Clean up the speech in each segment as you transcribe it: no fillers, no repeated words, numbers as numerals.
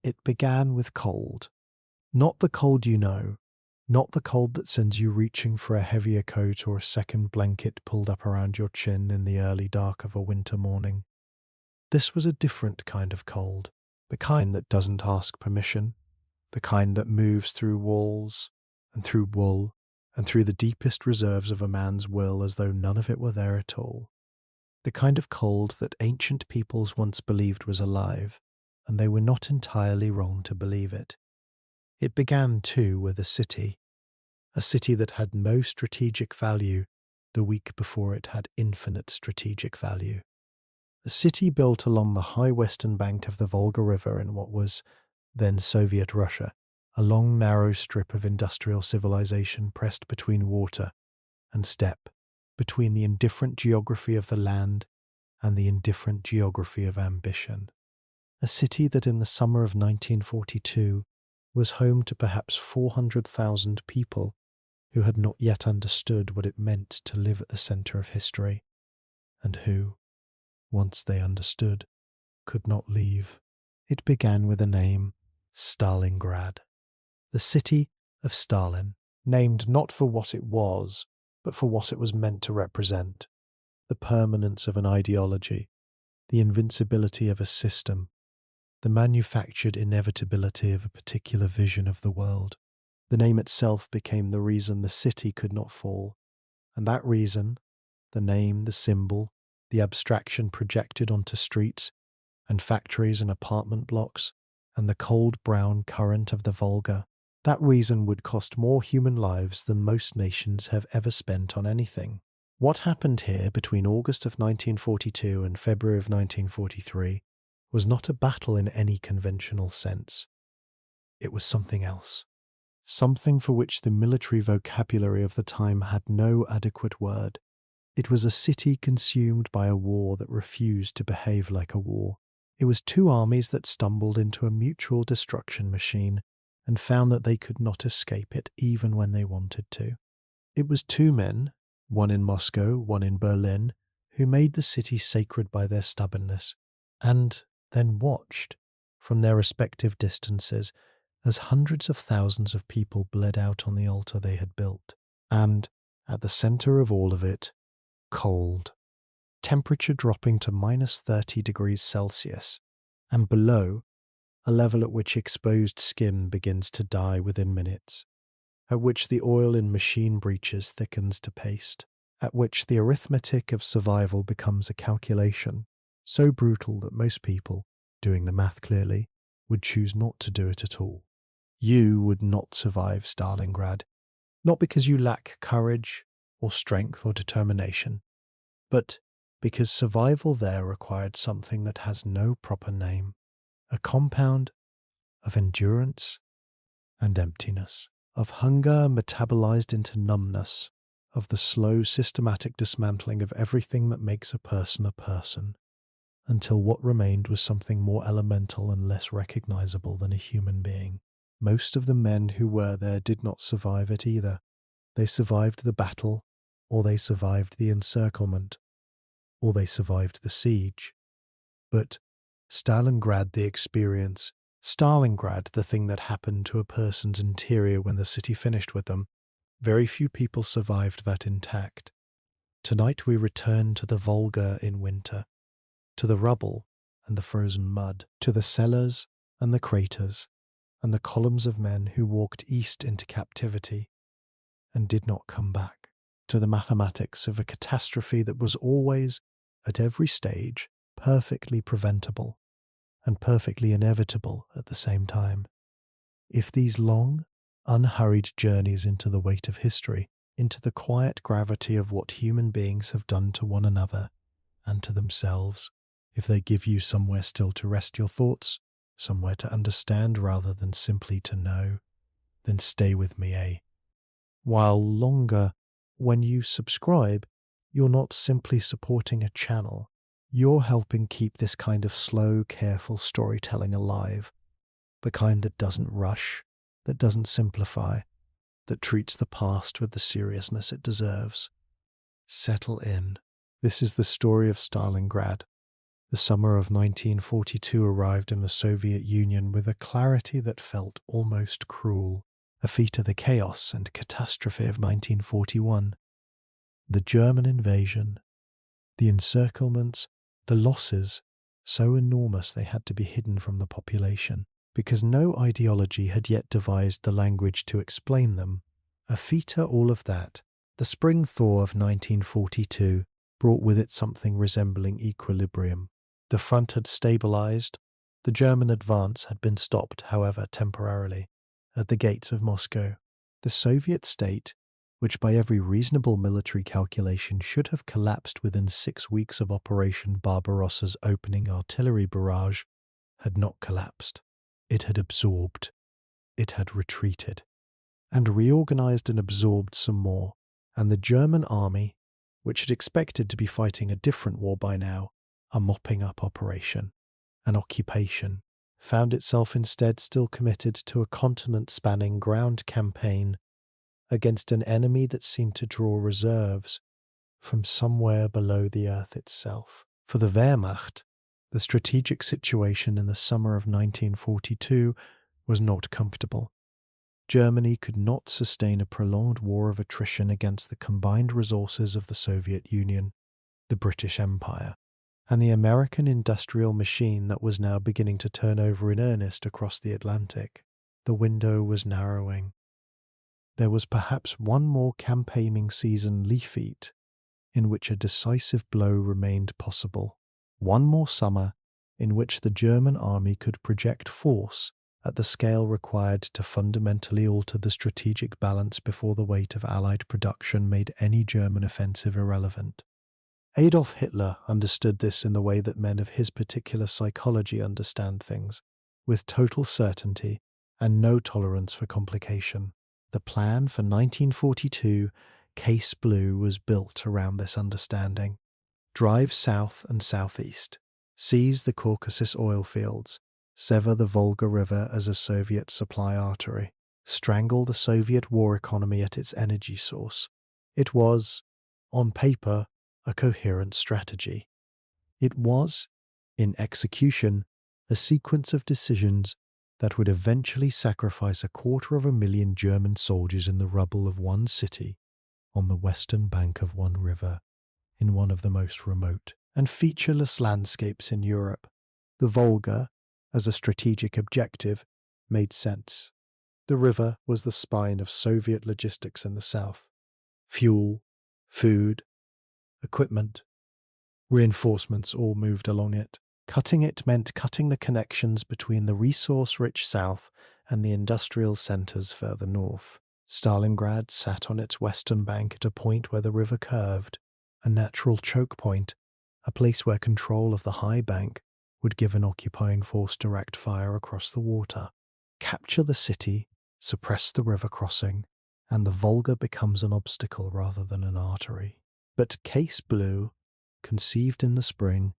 It began with cold. Not the cold you know, not the cold that sends you reaching for a heavier coat or a second blanket pulled up around your chin in the early dark of a winter morning. This was a different kind of cold, the kind that doesn't ask permission, the kind that moves through walls and through wool and through the deepest reserves of a man's will as though none of it were there at all. The kind of cold that ancient peoples once believed was alive, and they were not entirely wrong to believe it. It began, too, with a city that had no strategic value the week before it had infinite strategic value. A city built along the high western bank of the Volga River in what was then Soviet Russia, a long narrow strip of industrial civilization pressed between water and steppe, between the indifferent geography of the land and the indifferent geography of ambition. A city that in the summer of 1942 was home to perhaps 400,000 people who had not yet understood what it meant to live at the center of history, and who, once they understood, could not leave. It began with a name, Stalingrad, the city of Stalin, named not for what it was, but for what it was meant to represent, the permanence of an ideology, the invincibility of a system, the manufactured inevitability of a particular vision of the world. The name itself became the reason the city could not fall, and that reason, the name, the symbol, the abstraction projected onto streets and factories and apartment blocks, and the cold brown current of the Volga, that reason would cost more human lives than most nations have ever spent on anything. What happened here between August of 1942 and February of 1943 was not a battle in any conventional sense. It was something else. Something for which the military vocabulary of the time had no adequate word. It was a city consumed by a war that refused to behave like a war. It was two armies that stumbled into a mutual destruction machine and found that they could not escape it even when they wanted to. It was two men, one in Moscow, one in Berlin, who made the city sacred by their stubbornness, and then watched, from their respective distances, as hundreds of thousands of people bled out on the altar they had built. And, at the center of all of it, cold. Temperature dropping to minus 30 degrees Celsius, and below, a level at which exposed skin begins to die within minutes, at which the oil in machine breeches thickens to paste, at which the arithmetic of survival becomes a calculation, so brutal that most people, doing the math clearly, would choose not to do it at all. You would not survive Stalingrad, not because you lack courage or strength or determination, but because survival there required something that has no proper name, a compound of endurance and emptiness, of hunger metabolized into numbness, of the slow systematic dismantling of everything that makes a person, until what remained was something more elemental and less recognizable than a human being. Most of the men who were there did not survive it either. They survived the battle, or they survived the encirclement, or they survived the siege. But Stalingrad, the experience, Stalingrad, the thing that happened to a person's interior when the city finished with them, very few people survived that intact. Tonight we return to the Volga in winter, to the rubble and the frozen mud, to the cellars and the craters, and the columns of men who walked east into captivity and did not come back, to the mathematics of a catastrophe that was always, at every stage, perfectly preventable and perfectly inevitable at the same time. If these long, unhurried journeys into the weight of history, into the quiet gravity of what human beings have done to one another and to themselves, if they give you somewhere still to rest your thoughts, somewhere to understand rather than simply to know, then stay with me, eh? While longer, when you subscribe, you're not simply supporting a channel, you're helping keep this kind of slow, careful storytelling alive, the kind that doesn't rush, that doesn't simplify, that treats the past with the seriousness it deserves. Settle in. This is the story of Stalingrad, The summer of 1942 arrived in the Soviet Union with a clarity that felt almost cruel, a feat of the chaos and catastrophe of 1941. The German invasion, the encirclements, the losses, so enormous they had to be hidden from the population, because no ideology had yet devised the language to explain them. A feat all of that, the spring thaw of 1942 brought with it something resembling equilibrium. The front had stabilized. The German advance had been stopped, however, temporarily, at the gates of Moscow. The Soviet state, which by every reasonable military calculation should have collapsed within 6 weeks of Operation Barbarossa's opening artillery barrage, had not collapsed. It had absorbed. It had retreated, and reorganized and absorbed some more, and the German army, which had expected to be fighting a different war by now, a mopping-up operation, an occupation, found itself instead still committed to a continent-spanning ground campaign against an enemy that seemed to draw reserves from somewhere below the earth itself. For the Wehrmacht, the strategic situation in the summer of 1942 was not comfortable. Germany could not sustain a prolonged war of attrition against the combined resources of the Soviet Union, the British Empire, and the American industrial machine that was now beginning to turn over in earnest across the Atlantic. The window was narrowing. There was perhaps one more campaigning season Leafeat in which a decisive blow remained possible, one more summer in which the German army could project force at the scale required to fundamentally alter the strategic balance before the weight of Allied production made any German offensive irrelevant. Adolf Hitler understood this in the way that men of his particular psychology understand things, with total certainty and no tolerance for complication. The plan for 1942, Case Blue, was built around this understanding. Drive south and southeast, seize the Caucasus oil fields, sever the Volga River as a Soviet supply artery, strangle the Soviet war economy at its energy source. It was, on paper, a coherent strategy. It was, in execution, a sequence of decisions that would eventually sacrifice 250,000 German soldiers in the rubble of one city on the western bank of one river, in one of the most remote and featureless landscapes in Europe. The Volga, as a strategic objective, made sense. The river was the spine of Soviet logistics in the south. Fuel, food, equipment, reinforcements all moved along it. Cutting it meant cutting the connections between the resource-rich south and the industrial centers further north. Stalingrad sat on its western bank at a point where the river curved, a natural choke point, a place where control of the high bank would give an occupying force direct fire across the water. Capture the city, suppress the river crossing, and the Volga becomes an obstacle rather than an artery. But Case Blue, conceived in the spring,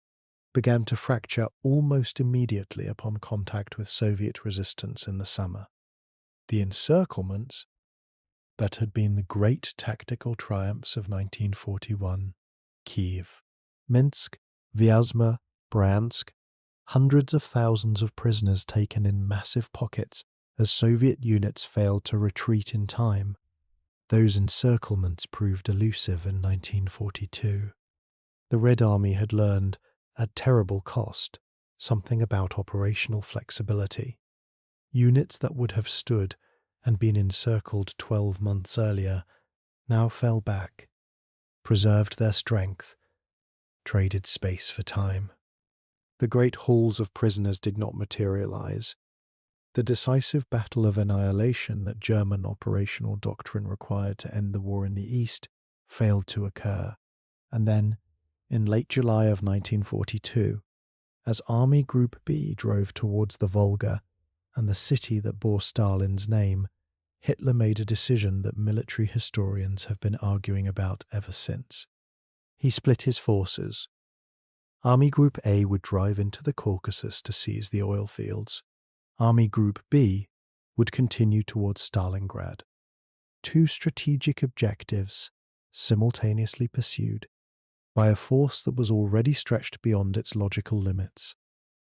began to fracture almost immediately upon contact with Soviet resistance in the summer. The encirclements that had been the great tactical triumphs of 1941, Kiev, Minsk, Vyazma, Bryansk, hundreds of thousands of prisoners taken in massive pockets as Soviet units failed to retreat in time. Those encirclements proved elusive in 1942. The Red Army had learned, at terrible cost, something about operational flexibility. Units that would have stood and been encircled 12 months earlier now fell back, preserved their strength, traded space for time. The great hauls of prisoners did not materialize. The decisive battle of annihilation that German operational doctrine required to end the war in the East failed to occur. And then, in late July of 1942, as Army Group B drove towards the Volga and the city that bore Stalin's name, Hitler made a decision that military historians have been arguing about ever since. He split his forces. Army Group A would drive into the Caucasus to seize the oil fields. Army Group B would continue towards Stalingrad. Two strategic objectives simultaneously pursued. by a force that was already stretched beyond its logical limits,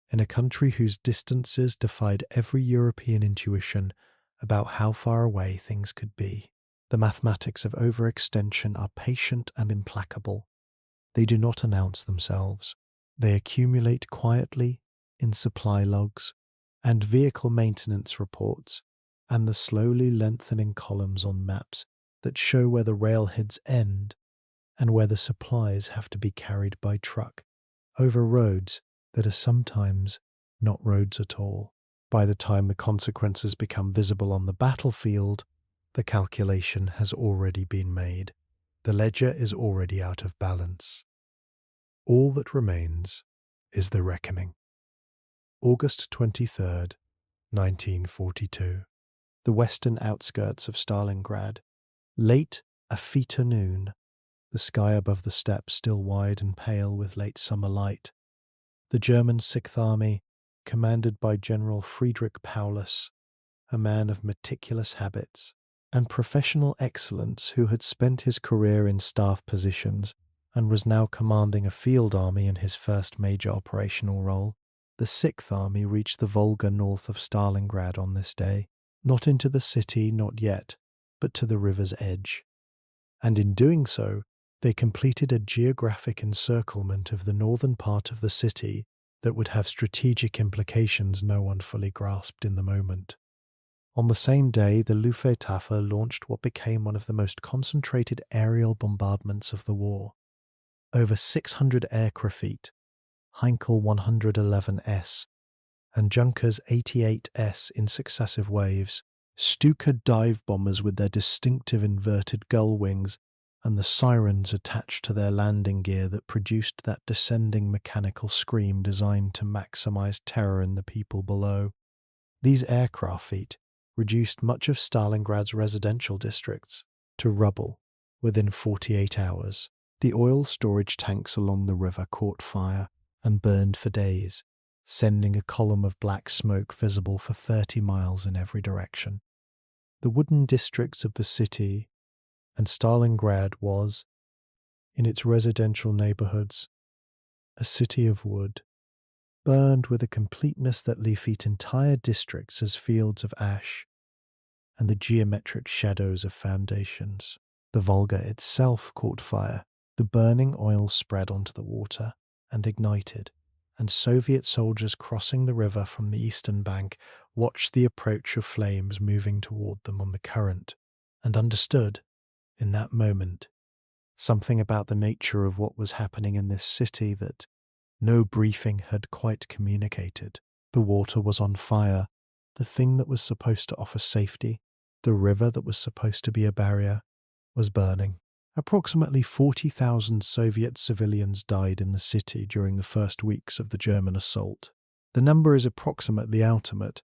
in a country whose distances defied every European intuition about how far away things could be. The mathematics of overextension are patient and implacable. They do not announce themselves. They accumulate quietly in supply logs and vehicle maintenance reports and the slowly lengthening columns on maps that show where the railheads end and where the supplies have to be carried by truck over roads that are sometimes not roads at all. By the time the consequences become visible on the battlefield, the calculation has already been made. The ledger is already out of balance. All that remains is the reckoning. August 23rd, 1942. The western outskirts of Stalingrad. Late afternoon, the sky above the steppes still wide and pale with late summer light. The German Sixth Army, commanded by General Friedrich Paulus, a man of meticulous habits and professional excellence who had spent his career in staff positions and was now commanding a field army in his first major operational role. The Sixth Army reached the Volga north of Stalingrad on this day, not into the city, not yet, but to the river's edge. And in doing so, they completed a geographic encirclement of the northern part of the city that would have strategic implications no one fully grasped in the moment. On the same day, the Luftwaffe launched what became one of the most concentrated aerial bombardments of the war. Over 600 aircraft, Heinkel 111S and Junkers 88S in successive waves, Stuka dive bombers with their distinctive inverted gull wings and the sirens attached to their landing gear that produced that descending mechanical scream designed to maximize terror in the people below. These aircraft feet reduced much of Stalingrad's residential districts to rubble within 48 hours. The oil storage tanks along the river caught fire and burned for days, sending a column of black smoke visible for 30 miles in every direction. The wooden districts of the city and Stalingrad was, in its residential neighborhoods, a city of wood, burned with a completeness that left entire districts as fields of ash and the geometric shadows of foundations. The Volga itself caught fire. The burning oil spread onto the water and ignited, and Soviet soldiers crossing the river from the eastern bank watched the approach of flames moving toward them on the current, and understood, in that moment, something about the nature of what was happening in this city that no briefing had quite communicated. The water was on fire, the thing that was supposed to offer safety, the river that was supposed to be a barrier, was burning. Approximately 40,000 Soviet civilians died in the city during the first weeks of the German assault. The number is approximately ultimate,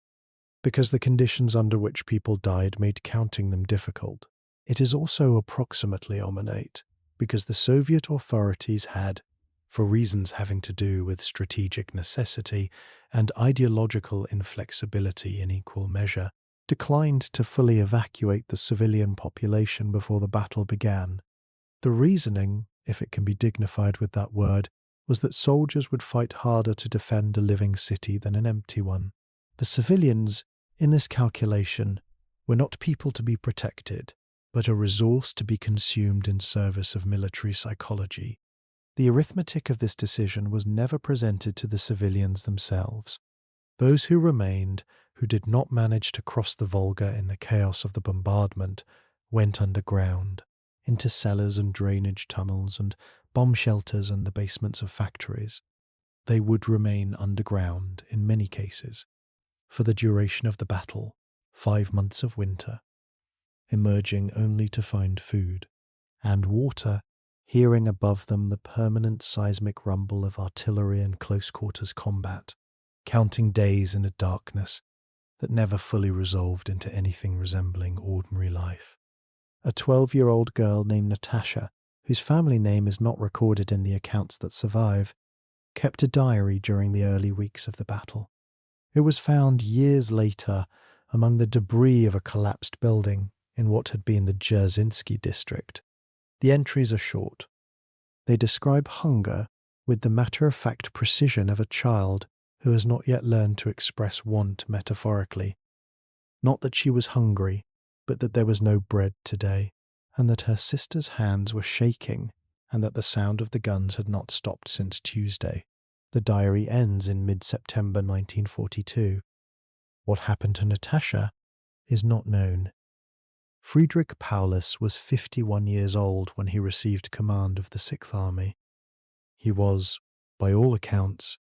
because the conditions under which people died made counting them difficult. It is also approximately ominate, because the Soviet authorities had, for reasons having to do with strategic necessity and ideological inflexibility in equal measure, declined to fully evacuate the civilian population before the battle began. The reasoning, if it can be dignified with that word, was that soldiers would fight harder to defend a living city than an empty one. The civilians, in this calculation, were not people to be protected, but a resource to be consumed in service of military psychology. The arithmetic of this decision was never presented to the civilians themselves. Those who remained, who did not manage to cross the Volga in the chaos of the bombardment, went underground, into cellars and drainage tunnels and bomb shelters and the basements of factories. They would remain underground, in many cases, for the duration of the battle, 5 months of winter, emerging only to find food and water, hearing above them the permanent seismic rumble of artillery and close-quarters combat, counting days in a darkness that never fully resolved into anything resembling ordinary life. A 12-year-old girl named Natasha, whose family name is not recorded in the accounts that survive, kept a diary during the early weeks of the battle. It was found years later among the debris of a collapsed building in what had been the Dzerzhinsky district. The entries are short. They describe hunger with the matter-of-fact precision of a child who has not yet learned to express want metaphorically. Not that she was hungry, but that there was no bread today, and that her sister's hands were shaking, and that the sound of the guns had not stopped since Tuesday. The diary ends in mid-September 1942. What happened to Natasha is not known. Friedrich Paulus was 51 years old when he received command of the Sixth Army. He was, by all accounts,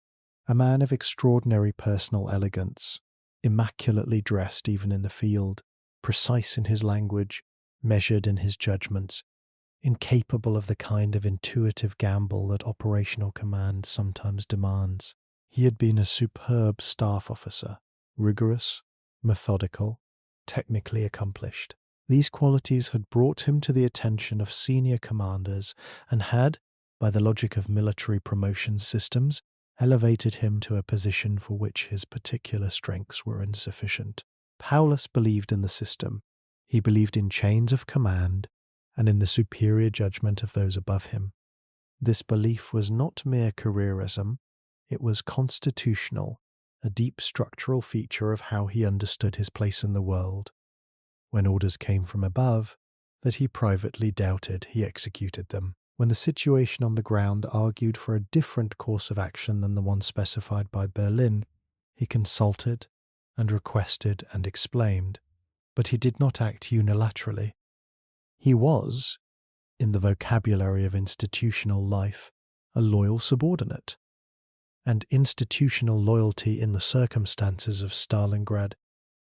a man of extraordinary personal elegance, immaculately dressed even in the field, precise in his language, measured in his judgments, incapable of the kind of intuitive gamble that operational command sometimes demands. He had been a superb staff officer, rigorous, methodical, technically accomplished. These qualities had brought him to the attention of senior commanders and had, by the logic of military promotion systems, elevated him to a position for which his particular strengths were insufficient. Paulus believed in the system. He believed in chains of command and in the superior judgment of those above him. This belief was not mere careerism, it was constitutional, a deep structural feature of how he understood his place in the world. When orders came from above, that he privately doubted, he executed them. When the situation on the ground argued for a different course of action than the one specified by Berlin, he consulted and requested and explained, but he did not act unilaterally. He was, in the vocabulary of institutional life, a loyal subordinate. And institutional loyalty in the circumstances of Stalingrad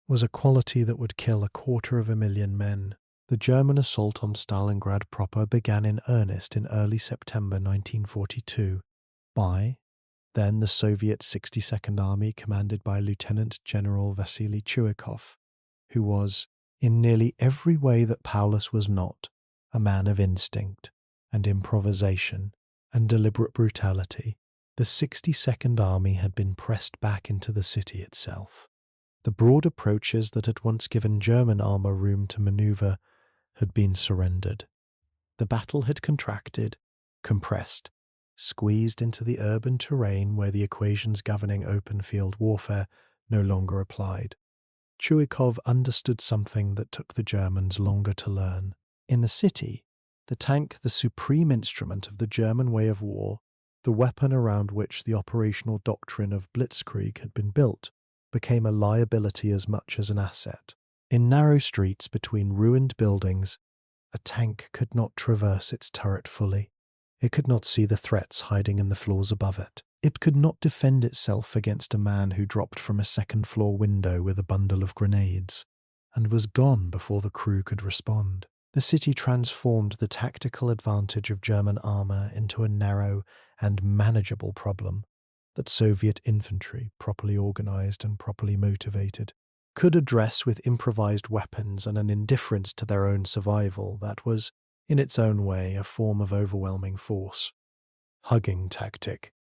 was a quality that would kill 250,000 men. The German assault on Stalingrad proper began in earnest in early September 1942 by, then the Soviet 62nd Army commanded by Lieutenant General Vasily Chuikov, who was, in nearly every way that Paulus was not, a man of instinct and improvisation and deliberate brutality. The 62nd Army had been pressed back into the city itself. The broad approaches that had once given German armour room to manoeuvre had been surrendered. The battle had contracted, compressed, squeezed into the urban terrain where the equations governing open field warfare no longer applied. Chuikov understood something that took the Germans longer to learn. In the city, the tank, the supreme instrument of the German way of war, the weapon around which the operational doctrine of blitzkrieg had been built, became a liability as much as an asset. In narrow streets between ruined buildings, a tank could not traverse its turret fully. It could not see the threats hiding in the floors above it. It could not defend itself against a man who dropped from a second-floor window with a bundle of grenades, and was gone before the crew could respond. The city transformed the tactical advantage of German armour into a narrow and manageable problem that Soviet infantry, properly organised and properly motivated, could address with improvised weapons and an indifference to their own survival that was, in its own way, a form of overwhelming force. Hugging tactic.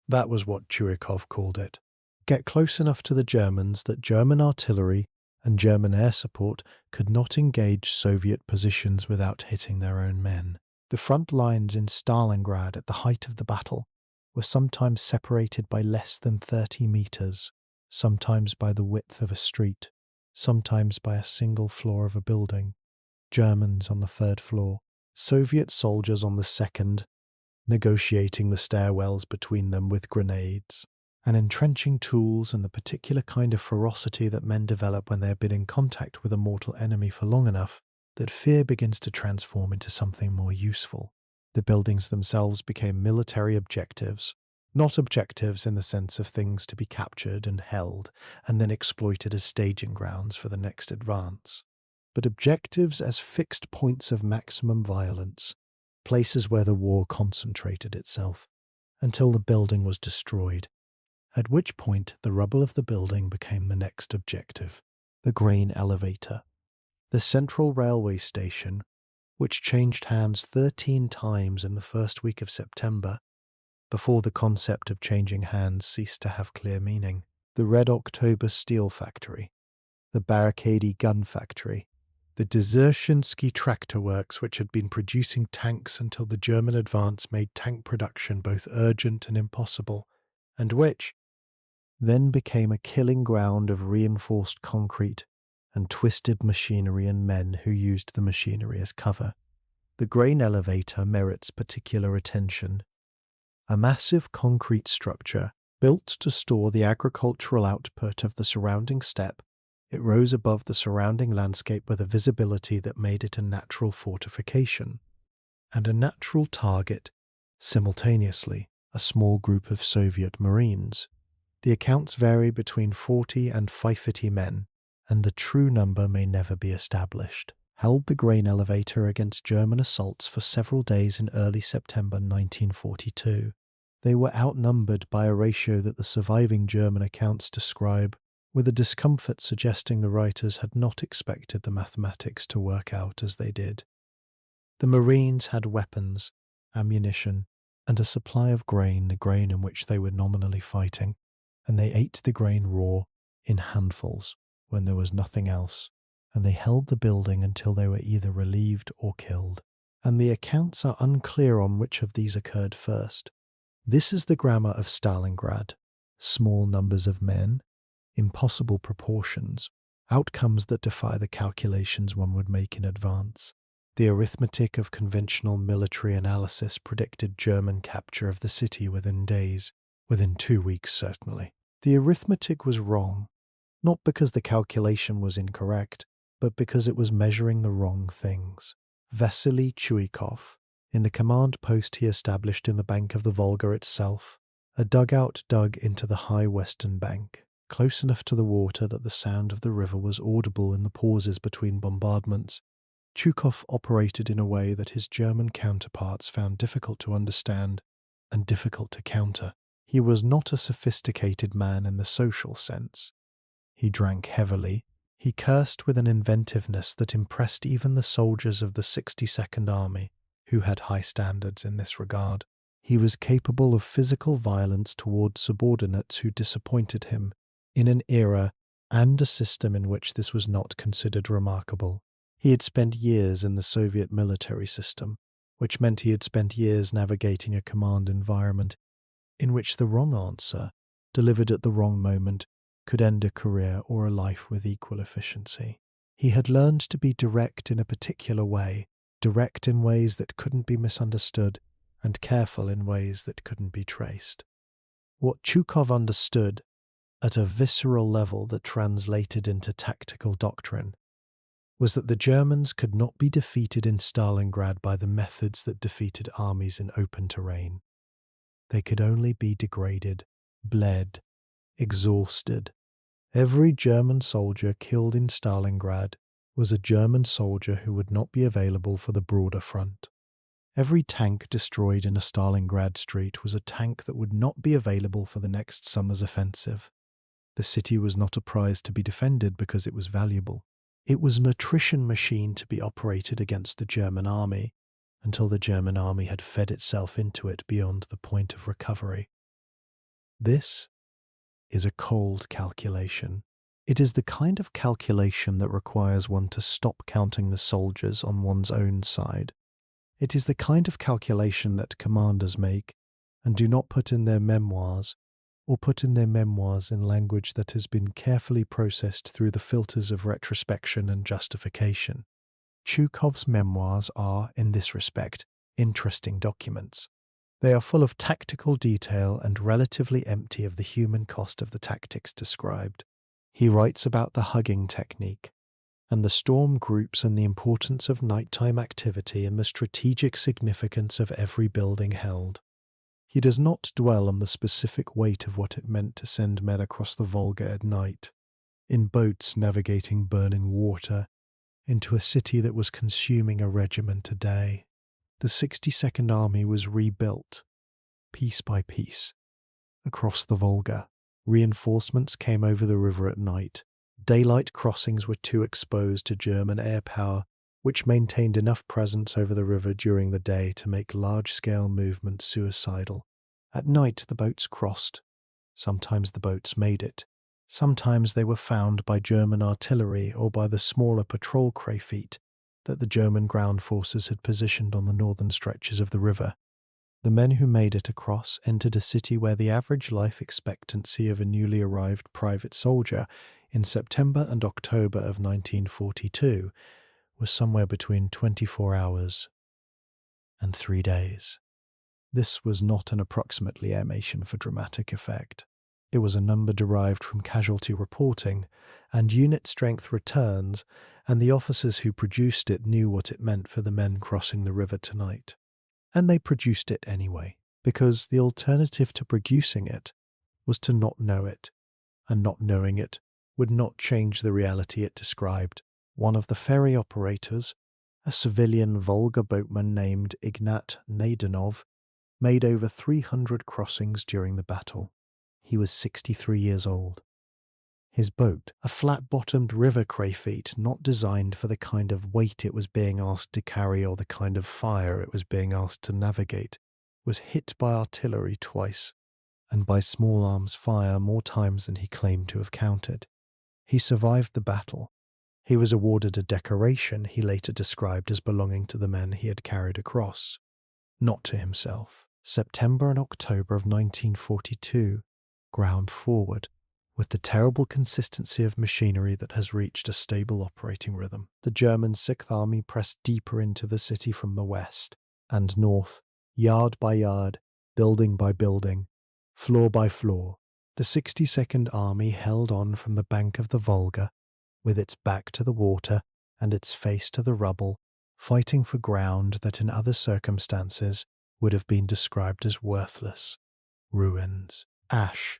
That was what Chuikov called it. Get close enough to the Germans that German artillery and German air support could not engage Soviet positions without hitting their own men. The front lines in Stalingrad at the height of the battle were sometimes separated by less than 30 meters, sometimes by the width of a street, sometimes by a single floor of a building. Germans on the third floor, Soviet soldiers on the second, negotiating the stairwells between them with grenades, and entrenching tools and the particular kind of ferocity that men develop when they have been in contact with a mortal enemy for long enough that fear begins to transform into something more useful. The buildings themselves became military objectives, not objectives in the sense of things to be captured and held and then exploited as staging grounds for the next advance, but objectives as fixed points of maximum violence, places where the war concentrated itself, until the building was destroyed, at which point the rubble of the building became the next objective. The grain elevator, the central railway station, which changed hands 13 times in the first week of September, before the concept of changing hands ceased to have clear meaning. The Red October steel factory, the Barricade gun factory, The Desertionsky Tractor Works, which had been producing tanks until the German advance made tank production both urgent and impossible, and which then became a killing ground of reinforced concrete and twisted machinery and men who used the machinery as cover. The grain elevator merits particular attention. A massive concrete structure built to store the agricultural output of the surrounding steppe, it rose above the surrounding landscape with a visibility that made it a natural fortification and a natural target, simultaneously a small group of Soviet Marines. The accounts vary between 40 and 50 men, and the true number may never be established, held the grain elevator against German assaults for several days in early September 1942. They were outnumbered by a ratio that the surviving German accounts describe, with a discomfort suggesting the writers had not expected the mathematics to work out as they did. The Marines had weapons, ammunition, and a supply of grain, the grain in which they were nominally fighting, and they ate the grain raw in handfuls when there was nothing else, and they held the building until they were either relieved or killed, and the accounts are unclear on which of these occurred first. This is the grammar of Stalingrad: small numbers of men, impossible proportions, outcomes that defy the calculations one would make in advance. The arithmetic of conventional military analysis predicted German capture of the city within days, within 2 weeks certainly. The arithmetic was wrong, not because the calculation was incorrect, but because it was measuring the wrong things. Vasily Chuikov, in the command post he established in the bank of the Volga itself, a dugout dug into the high western bank, close enough to the water that the sound of the river was audible in the pauses between bombardments, Chukov operated in a way that his German counterparts found difficult to understand and difficult to counter. He was not a sophisticated man in the social sense. He drank heavily. He cursed with an inventiveness that impressed even the soldiers of the 62nd Army, who had high standards in this regard. He was capable of physical violence toward subordinates who disappointed him, in an era and a system in which this was not considered remarkable. He had spent years in the Soviet military system, which meant he had spent years navigating a command environment in which the wrong answer, delivered at the wrong moment, could end a career or a life with equal efficiency. He had learned to be direct in a particular way, direct in ways that couldn't be misunderstood, and careful in ways that couldn't be traced. What Chukov understood, at a visceral level that translated into tactical doctrine, was that the Germans could not be defeated in Stalingrad by the methods that defeated armies in open terrain. They could only be degraded, bled, exhausted. Every German soldier killed in Stalingrad was a German soldier who would not be available for the broader front. Every tank destroyed in a Stalingrad street was a tank that would not be available for the next summer's offensive. The city was not a prize to be defended because it was valuable. It was an attrition machine to be operated against the German army until the German army had fed itself into it beyond the point of recovery. This is a cold calculation. It is the kind of calculation that requires one to stop counting the soldiers on one's own side. It is the kind of calculation that commanders make and do not put in their memoirs, or put in their memoirs in language that has been carefully processed through the filters of retrospection and justification. Chukov's memoirs are, in this respect, interesting documents. They are full of tactical detail and relatively empty of the human cost of the tactics described. He writes about the hugging technique, and the storm groups and the importance of nighttime activity and the strategic significance of every building held. He does not dwell on the specific weight of what it meant to send men across the Volga at night, in boats navigating burning water, into a city that was consuming a regiment a day. The 62nd Army was rebuilt, piece by piece, across the Volga. Reinforcements came over the river at night. Daylight crossings were too exposed to German air power, which maintained enough presence over the river during the day to make large-scale movements suicidal. At night the boats crossed. Sometimes the boats made it. Sometimes they were found by German artillery or by the smaller patrol crayfeet that the German ground forces had positioned on the northern stretches of the river. The men who made it across entered a city where the average life expectancy of a newly arrived private soldier in September and October of 1942 was somewhere between 24 hours and 3 days. This was not an approximately estimation for dramatic effect. It was a number derived from casualty reporting and unit strength returns, and the officers who produced it knew what it meant for the men crossing the river tonight. And they produced it anyway, because the alternative to producing it was to not know it, and not knowing it would not change the reality it described. One of the ferry operators, a civilian Volga boatman named Ignat Naidanov, made over 300 crossings during the battle. He was 63 years old. His boat, a flat-bottomed river crayfeet not designed for the kind of weight it was being asked to carry or the kind of fire it was being asked to navigate, was hit by artillery twice, and by small arms fire more times than he claimed to have counted. He survived the battle. He was awarded a decoration he later described as belonging to the men he had carried across, not to himself. September and October of 1942, ground forward, with the terrible consistency of machinery that has reached a stable operating rhythm. The German Sixth Army pressed deeper into the city from the west and north, yard by yard, building by building, floor by floor. The 62nd Army held on from the bank of the Volga, with its back to the water and its face to the rubble, fighting for ground that in other circumstances would have been described as worthless. Ruins, ash,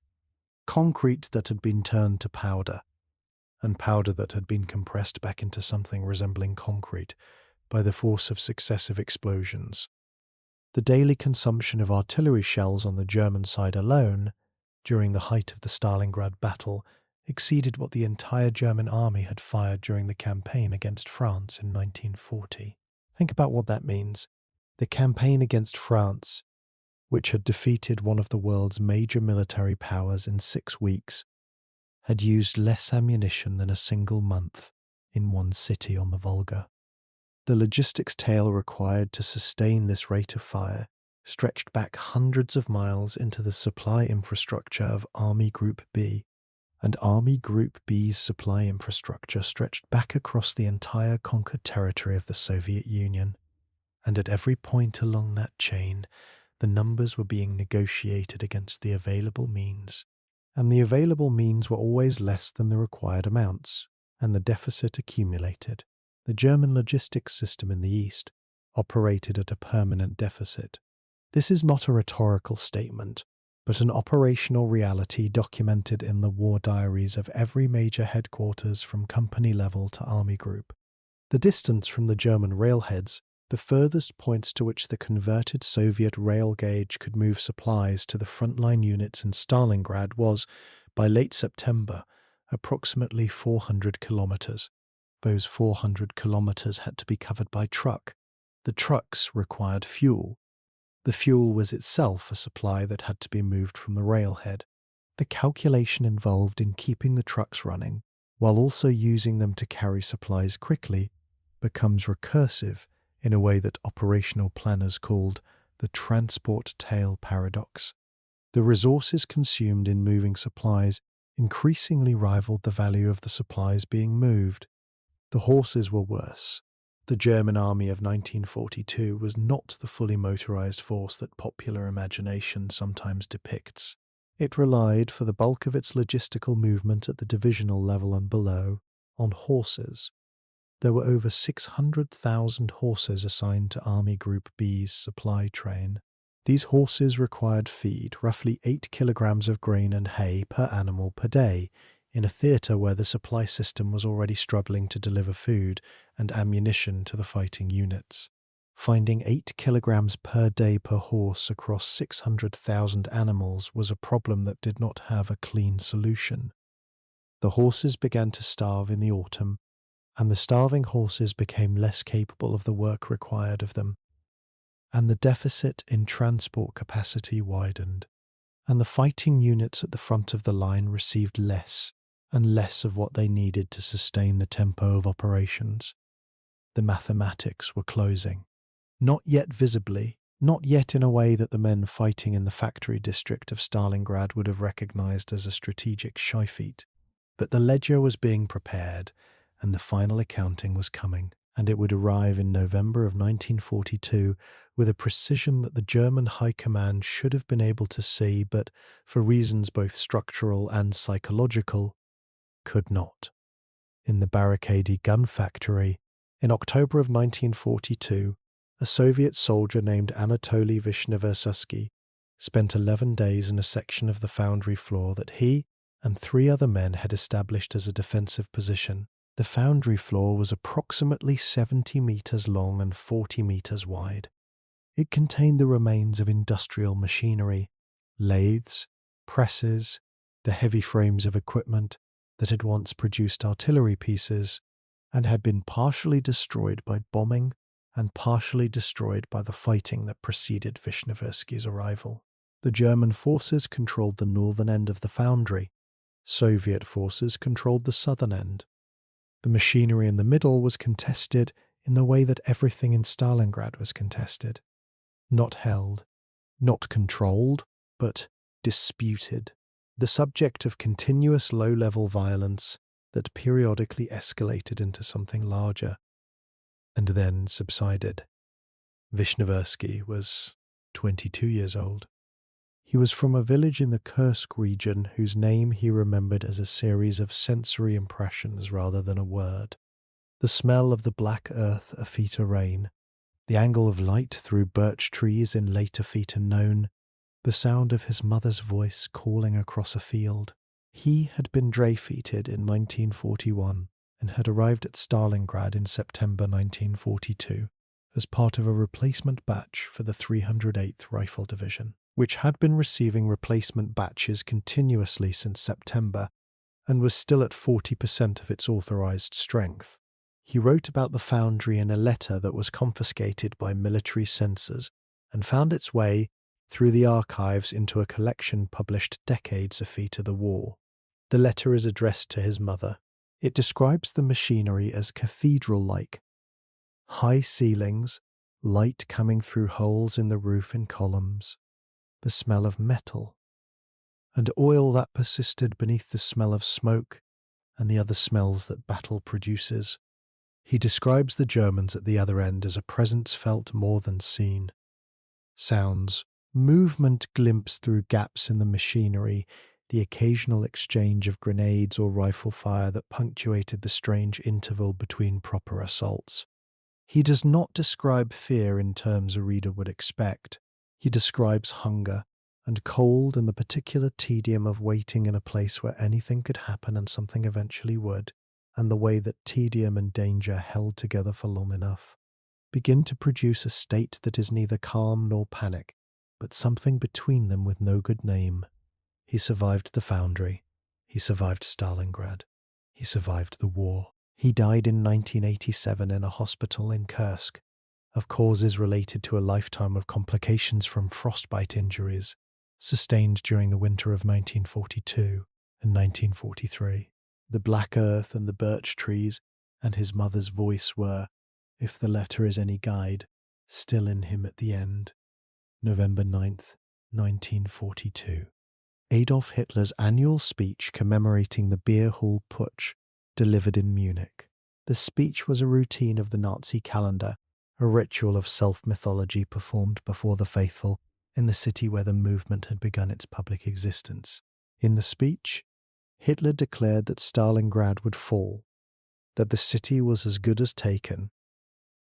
concrete that had been turned to powder, and powder that had been compressed back into something resembling concrete by the force of successive explosions. The daily consumption of artillery shells on the German side alone, during the height of the Stalingrad battle, exceeded what the entire German army had fired during the campaign against France in 1940. Think about what that means. The campaign against France, which had defeated one of the world's major military powers in 6 weeks, had used less ammunition than a single month in one city on the Volga. The logistics tail required to sustain this rate of fire stretched back hundreds of miles into the supply infrastructure of Army Group B, and Army Group B's supply infrastructure stretched back across the entire conquered territory of the Soviet Union. And at every point along that chain, the numbers were being negotiated against the available means. And the available means were always less than the required amounts, and the deficit accumulated. The German logistics system in the East operated at a permanent deficit. This is not a rhetorical statement, but an operational reality documented in the war diaries of every major headquarters from company level to army group. The distance from the German railheads, the furthest points to which the converted Soviet rail gauge could move supplies to the frontline units in Stalingrad, was, by late September, approximately 400 kilometers. Those 400 kilometers had to be covered by truck. The trucks required fuel. The fuel was itself a supply that had to be moved from the railhead. The calculation involved in keeping the trucks running, while also using them to carry supplies quickly, becomes recursive in a way that operational planners called the transport tail paradox. The resources consumed in moving supplies increasingly rivaled the value of the supplies being moved. The horses were worse. The German army of 1942 was not the fully motorized force that popular imagination sometimes depicts. It relied, for the bulk of its logistical movement at the divisional level and below, on horses. There were over 600,000 horses assigned to Army Group B's supply train. These horses required feed, roughly 8 kilograms of grain and hay per animal per day, in a theatre where the supply system was already struggling to deliver food and ammunition to the fighting units. Finding 8 kilograms per day per horse across 600,000 animals was a problem that did not have a clean solution. The horses began to starve in the autumn, and the starving horses became less capable of the work required of them, and the deficit in transport capacity widened, and the fighting units at the front of the line received less and less of what they needed to sustain the tempo of operations. The mathematics were closing. Not yet visibly, not yet in a way that the men fighting in the factory district of Stalingrad would have recognized as a strategic shy feat. But the ledger was being prepared, and the final accounting was coming, and it would arrive in November of 1942 with a precision that the German High Command should have been able to see, but for reasons both structural and psychological, could not. In the barricaded gun factory, in October of 1942, a Soviet soldier named Anatoly Vishneversky spent 11 days in a section of the foundry floor that he and 3 other men had established as a defensive position. The foundry floor was approximately 70 meters long and 40 meters wide. It contained the remains of industrial machinery, lathes, presses, the heavy frames of equipment that had once produced artillery pieces and had been partially destroyed by bombing and partially destroyed by the fighting that preceded Vishneversky's arrival. The German forces controlled the northern end of the foundry. Soviet forces controlled the southern end. The machinery in the middle was contested in the way that everything in Stalingrad was contested. Not held, not controlled, but disputed. The subject of continuous low-level violence that periodically escalated into something larger and then subsided. Vishneversky was 22 years old. He was from a village in the Kursk region whose name he remembered as a series of sensory impressions rather than a word. The smell of the black earth a feta rain, the angle of light through birch trees in later feta known, the sound of his mother's voice calling across a field. He had been dreyfeted in 1941 and had arrived at Stalingrad in September 1942 as part of a replacement batch for the 308th Rifle Division, which had been receiving replacement batches continuously since September and was still at 40% of its authorized strength. He wrote about the foundry in a letter that was confiscated by military censors and found its way through the archives into a collection published decades after the war. The letter is addressed to his mother. It describes the machinery as cathedral-like. High ceilings, light coming through holes in the roof in columns, the smell of metal, and oil that persisted beneath the smell of smoke and the other smells that battle produces. He describes the Germans at the other end as a presence felt more than seen. Sounds, movement glimpsed through gaps in the machinery, the occasional exchange of grenades or rifle fire that punctuated the strange interval between proper assaults. He does not describe fear in terms a reader would expect. He describes hunger and cold and the particular tedium of waiting in a place where anything could happen and something eventually would, and the way that tedium and danger held together for long enough begin to produce a state that is neither calm nor panic, but something between them with no good name. He survived the foundry. He survived Stalingrad. He survived the war. He died in 1987 in a hospital in Kursk, of causes related to a lifetime of complications from frostbite injuries sustained during the winter of 1942 and 1943. The black earth and the birch trees and his mother's voice were, if the letter is any guide, still in him at the end. November 9th, 1942. Adolf Hitler's annual speech commemorating the Beer Hall Putsch delivered in Munich. The speech was a routine of the Nazi calendar, a ritual of self-mythology performed before the faithful in the city where the movement had begun its public existence. In the speech, Hitler declared that Stalingrad would fall, that the city was as good as taken,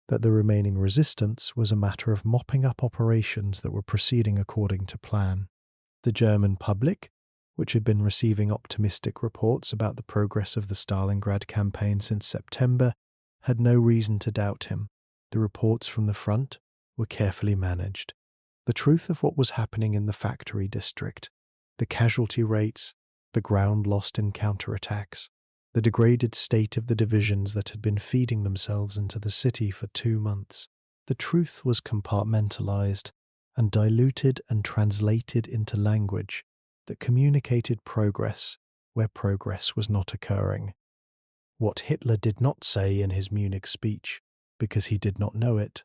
that the remaining resistance was a matter of mopping up operations that were proceeding according to plan. The German public, which had been receiving optimistic reports about the progress of the Stalingrad campaign since September, had no reason to doubt him. The reports from the front were carefully managed. The truth of what was happening in the factory district, the casualty rates, the ground lost in counterattacks, the degraded state of the divisions that had been feeding themselves into the city for 2 months. The truth was compartmentalized and diluted and translated into language that communicated progress where progress was not occurring. What Hitler did not say in his Munich speech, because he did not know it,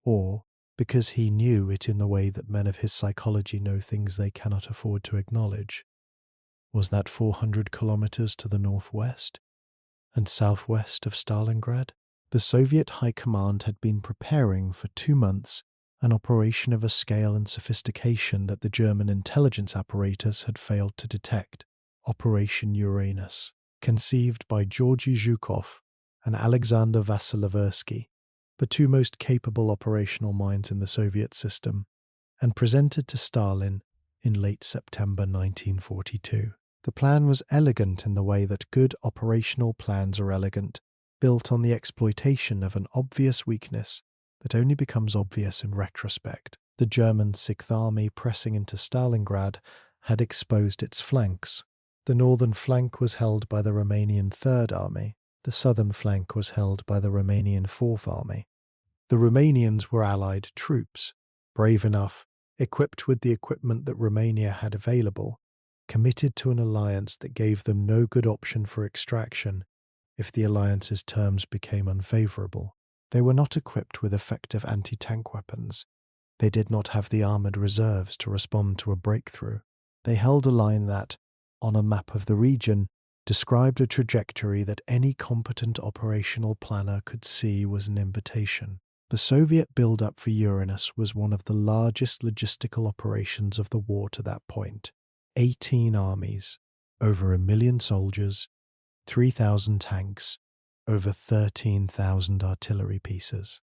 or because he knew it in the way that men of his psychology know things they cannot afford to acknowledge, was that 400 kilometers to the northwest and southwest of Stalingrad, the Soviet High Command had been preparing for 2 months an operation of a scale and sophistication that the German intelligence apparatus had failed to detect, Operation Uranus, conceived by Georgy Zhukov and Alexander Vasilevsky, the two most capable operational minds in the Soviet system, and presented to Stalin in late September 1942. The plan was elegant in the way that good operational plans are elegant, built on the exploitation of an obvious weakness that only becomes obvious in retrospect. The German Sixth Army pressing into Stalingrad had exposed its flanks. The northern flank was held by the Romanian Third Army. The southern flank was held by the Romanian Fourth Army. The Romanians were Allied troops, brave enough, equipped with the equipment that Romania had available, committed to an alliance that gave them no good option for extraction if the alliance's terms became unfavorable. They were not equipped with effective anti-tank weapons. They did not have the armored reserves to respond to a breakthrough. They held a line that, on a map of the region, described a trajectory that any competent operational planner could see was an invitation. The Soviet build-up for Uranus was one of the largest logistical operations of the war to that point. 18 armies, over 1 million soldiers, 3,000 tanks, over 13,000 artillery pieces.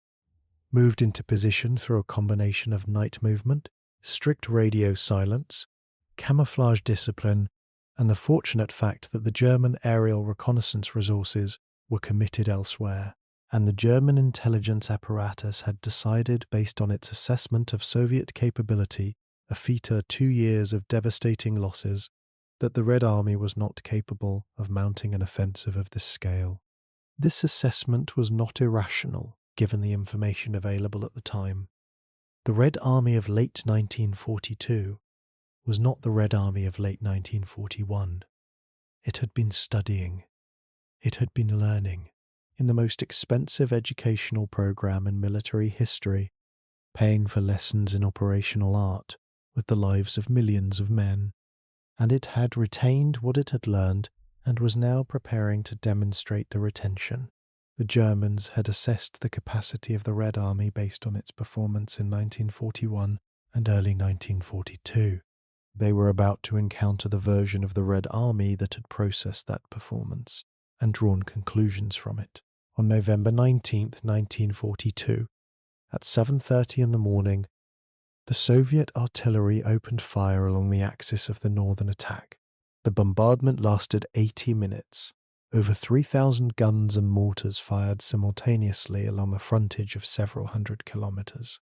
Moved into position through a combination of night movement, strict radio silence, camouflage discipline, and the fortunate fact that the German aerial reconnaissance resources were committed elsewhere, and the German intelligence apparatus had decided based on its assessment of Soviet capability, after 2 years of devastating losses, that the Red Army was not capable of mounting an offensive of this scale. This assessment was not irrational, given the information available at the time. The Red Army of late 1942 was not the Red Army of late 1941. It had been studying. It had been learning in the most expensive educational program in military history, paying for lessons in operational art with the lives of millions of men, and it had retained what it had learned and was now preparing to demonstrate the retention. The Germans had assessed the capacity of the Red Army based on its performance in 1941 and early 1942. They were about to encounter the version of the Red Army that had processed that performance and drawn conclusions from it. On November 19, 1942, at 7:30 in the morning, the Soviet artillery opened fire along the axis of the northern attack. The bombardment lasted 80 minutes. Over 3,000 guns and mortars fired simultaneously along the frontage of several hundred kilometers.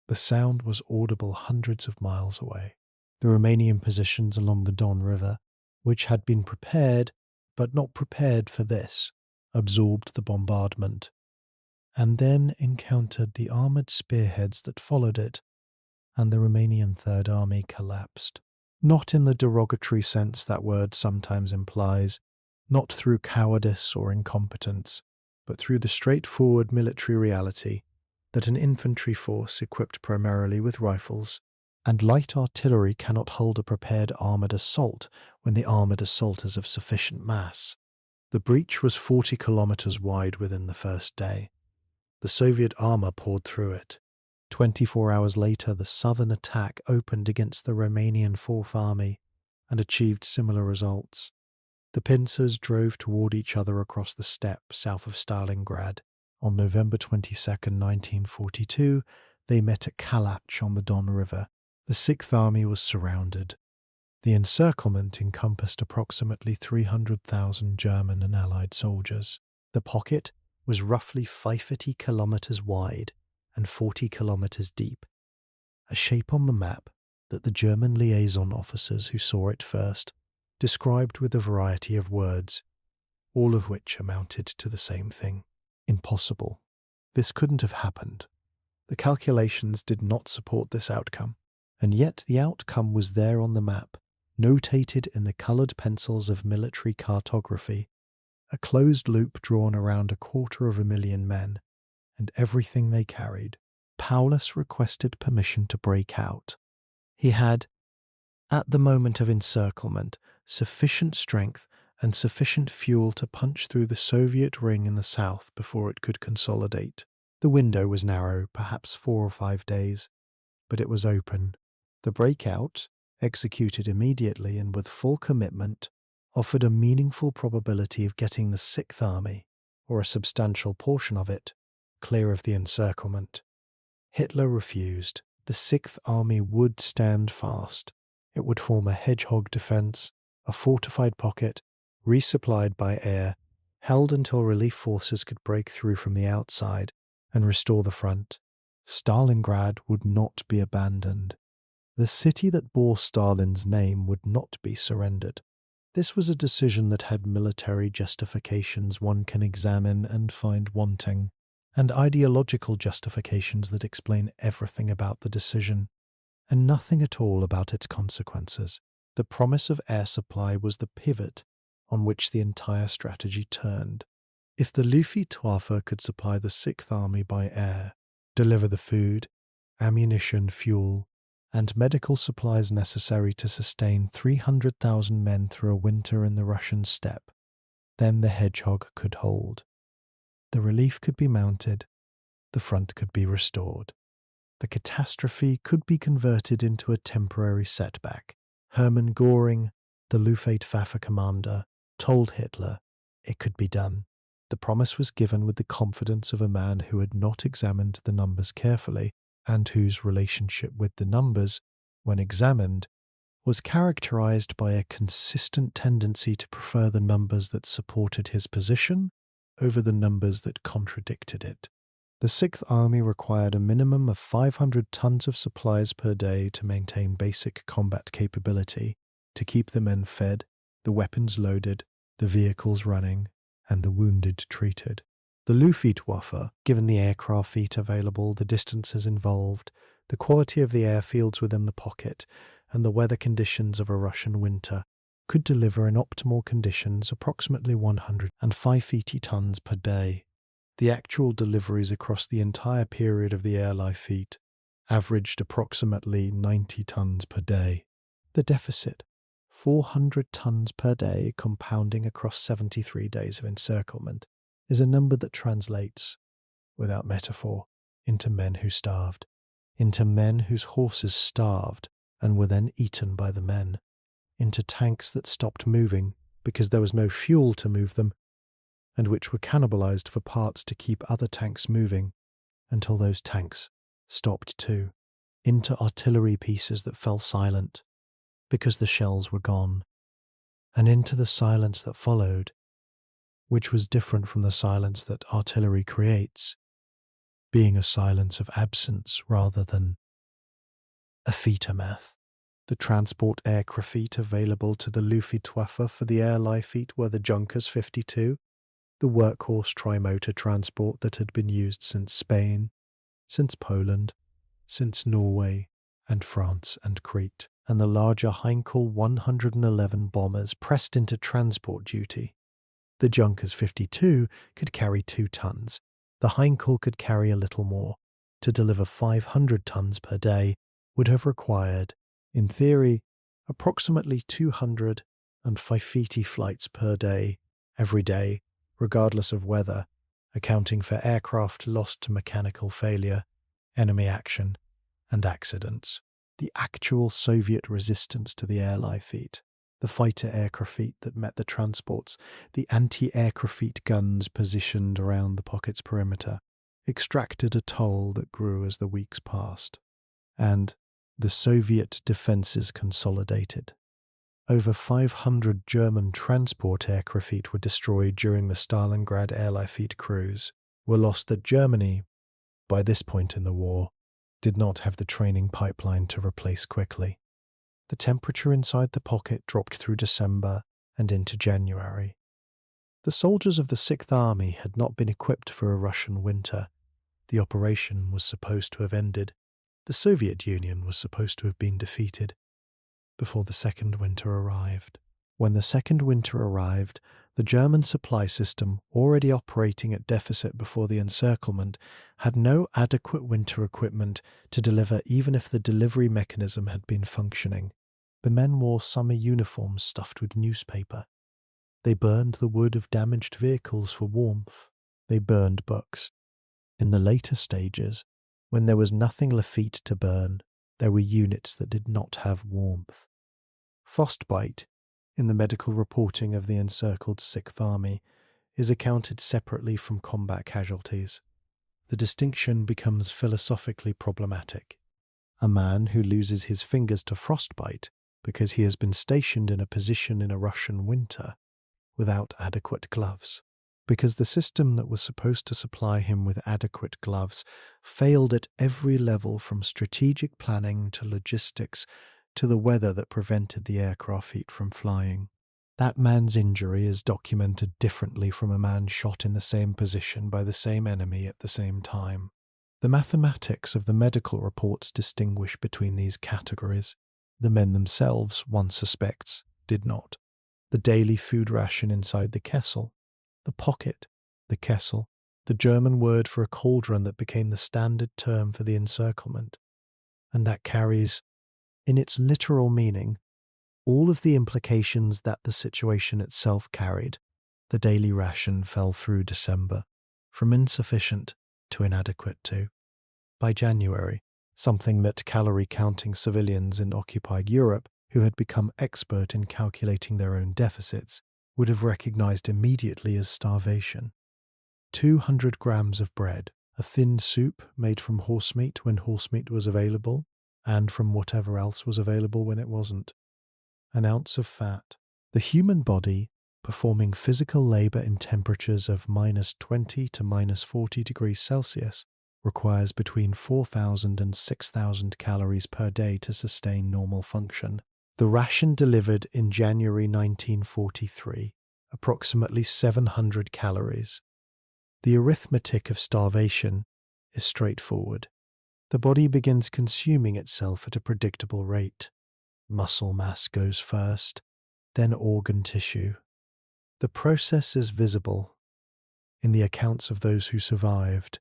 The sound was audible hundreds of miles away. The Romanian positions along the Don River, which had been prepared, but not prepared for this, absorbed the bombardment, and then encountered the armoured spearheads that followed it, and the Romanian Third Army collapsed. Not in the derogatory sense that word sometimes implies, not through cowardice or incompetence, but through the straightforward military reality that an infantry force equipped primarily with rifles and light artillery cannot hold a prepared armoured assault when the armoured assault is of sufficient mass. The breach was 40 kilometers wide within the first day. The Soviet armour poured through it. 24 hours later, the southern attack opened against the Romanian Fourth Army and achieved similar results. The pincers drove toward each other across the steppe south of Stalingrad. On November 22, 1942, they met at Kalach on the Don River. The Sixth Army was surrounded. The encirclement encompassed approximately 300,000 German and Allied soldiers. The pocket was roughly 50 kilometers wide and 40 kilometers deep, a shape on the map that the German liaison officers who saw it first described with a variety of words, all of which amounted to the same thing: impossible. This couldn't have happened. The calculations did not support this outcome, and yet the outcome was there on the map, notated in the colored pencils of military cartography, a closed loop drawn around 250,000 men and everything they carried. Paulus requested permission to break out. He had, at the moment of encirclement, sufficient strength and sufficient fuel to punch through the Soviet ring in the south before it could consolidate. The window was narrow, perhaps 4 or 5 days, but it was open. The breakout, executed immediately and with full commitment, offered a meaningful probability of getting the Sixth Army, or a substantial portion of it, clear of the encirclement. Hitler refused. The Sixth Army would stand fast. It would form a hedgehog defense, a fortified pocket, resupplied by air, held until relief forces could break through from the outside and restore the front. Stalingrad would not be abandoned. The city that bore Stalin's name would not be surrendered. This was a decision that had military justifications one can examine and find wanting, and ideological justifications that explain everything about the decision, and nothing at all about its consequences. The promise of air supply was the pivot on which the entire strategy turned. If the Luftwaffe could supply the Sixth Army by air, deliver the food, ammunition, fuel, and medical supplies necessary to sustain 300,000 men through a winter in the Russian steppe, then the hedgehog could hold. The relief could be mounted, the front could be restored. The catastrophe could be converted into a temporary setback. Hermann Göring, the Luftwaffe commander, told Hitler it could be done. The promise was given with the confidence of a man who had not examined the numbers carefully and whose relationship with the numbers, when examined, was characterized by a consistent tendency to prefer the numbers that supported his position over the numbers that contradicted it. The Sixth Army required a minimum of 500 tons of supplies per day to maintain basic combat capability, to keep the men fed, the weapons loaded, the vehicles running, and the wounded treated. The Luftwaffe, given the aircraft fleet available, the distances involved, the quality of the airfields within the pocket, and the weather conditions of a Russian winter, could deliver in optimal conditions approximately 150 tons per day. The actual deliveries across the entire period of the airlife fleet averaged approximately 90 tons per day. The deficit, 400 tons per day compounding across 73 days of encirclement, is a number that translates, without metaphor, into men who starved, into men whose horses starved and were then eaten by the men, into tanks that stopped moving because there was no fuel to move them, and which were cannibalized for parts to keep other tanks moving until those tanks stopped too, into artillery pieces that fell silent because the shells were gone, and into the silence that followed, which was different from the silence that artillery creates, being a silence of absence rather than aftermath. The transport aircraft available to the Luftwaffe for the airlife fleet were the Junkers 52, the workhorse trimotor transport that had been used since Spain, since Poland, since Norway and France and Crete, and the larger Heinkel 111 bombers pressed into transport duty. The Junkers 52 could carry 2 tons. The Heinkel could carry a little more. To deliver 500 tons per day would have required, in theory, approximately 250 flights per day, every day, regardless of weather, accounting for aircraft lost to mechanical failure, enemy action, and accidents. The actual Soviet resistance to the airlife fleet, the fighter aircraft fleet that met the transports, the anti-aircraft fleet guns positioned around the pocket's perimeter, extracted a toll that grew as the weeks passed, and the Soviet defenses consolidated. Over 500 German transport aircraft fleet were destroyed during the Stalingrad airlife fleet cruise, were lost that Germany, by this point in the war, did not have the training pipeline to replace quickly. The temperature inside the pocket dropped through December and into January. The soldiers of the Sixth Army had not been equipped for a Russian winter. The operation was supposed to have ended. The Soviet Union was supposed to have been defeated. before the second winter arrived. When the second winter arrived, the German supply system, already operating at deficit before the encirclement, had no adequate winter equipment to deliver even if the delivery mechanism had been functioning. The men wore summer uniforms stuffed with newspaper. They burned the wood of damaged vehicles for warmth. They burned books. In the later stages, when there was nothing Lafitte to burn, there were units that did not have warmth. Frostbite, in the medical reporting of the Encircled Sixth Army, is accounted separately from combat casualties. The distinction becomes philosophically problematic. A man who loses his fingers to frostbite because he has been stationed in a position in a Russian winter without adequate gloves, because the system that was supposed to supply him with adequate gloves failed at every level, from strategic planning to logistics to the weather that prevented the aircraft from flying. That man's injury is documented differently from a man shot in the same position by the same enemy at the same time. The mathematics of the medical reports distinguish between these categories. The men themselves, one suspects, did not. The daily food ration inside the kessel, the pocket, the kessel, the German word for a cauldron that became the standard term for the encirclement, and that carries, in its literal meaning, all of the implications that the situation itself carried. The daily ration fell through December, from insufficient to inadequate to. By January, something that calorie-counting civilians in occupied Europe, who had become expert in calculating their own deficits, would have recognized immediately as starvation. 200 grams of bread, a thin soup made from horse meat when horse meat was available, and from whatever else was available when it wasn't. An ounce of fat. The human body, performing physical labor in temperatures of -20 to -40 degrees Celsius, requires between 4,000 and 6,000 calories per day to sustain normal function. The ration delivered in January 1943, approximately 700 calories. The arithmetic of starvation is straightforward. The body begins consuming itself at a predictable rate. Muscle mass goes first, then organ tissue. The process is visible in the accounts of those who survived,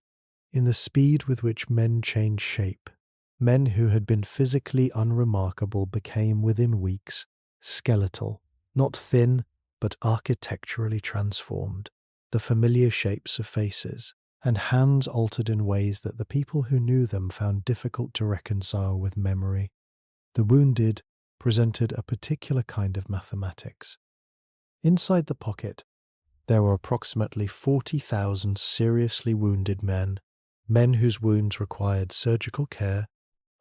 in the speed with which men change shape. Men who had been physically unremarkable became within weeks skeletal, not thin, but architecturally transformed. The familiar shapes of faces, and hands altered in ways that the people who knew them found difficult to reconcile with memory. The wounded presented a particular kind of mathematics. Inside the pocket, there were approximately 40,000 seriously wounded men, men whose wounds required surgical care,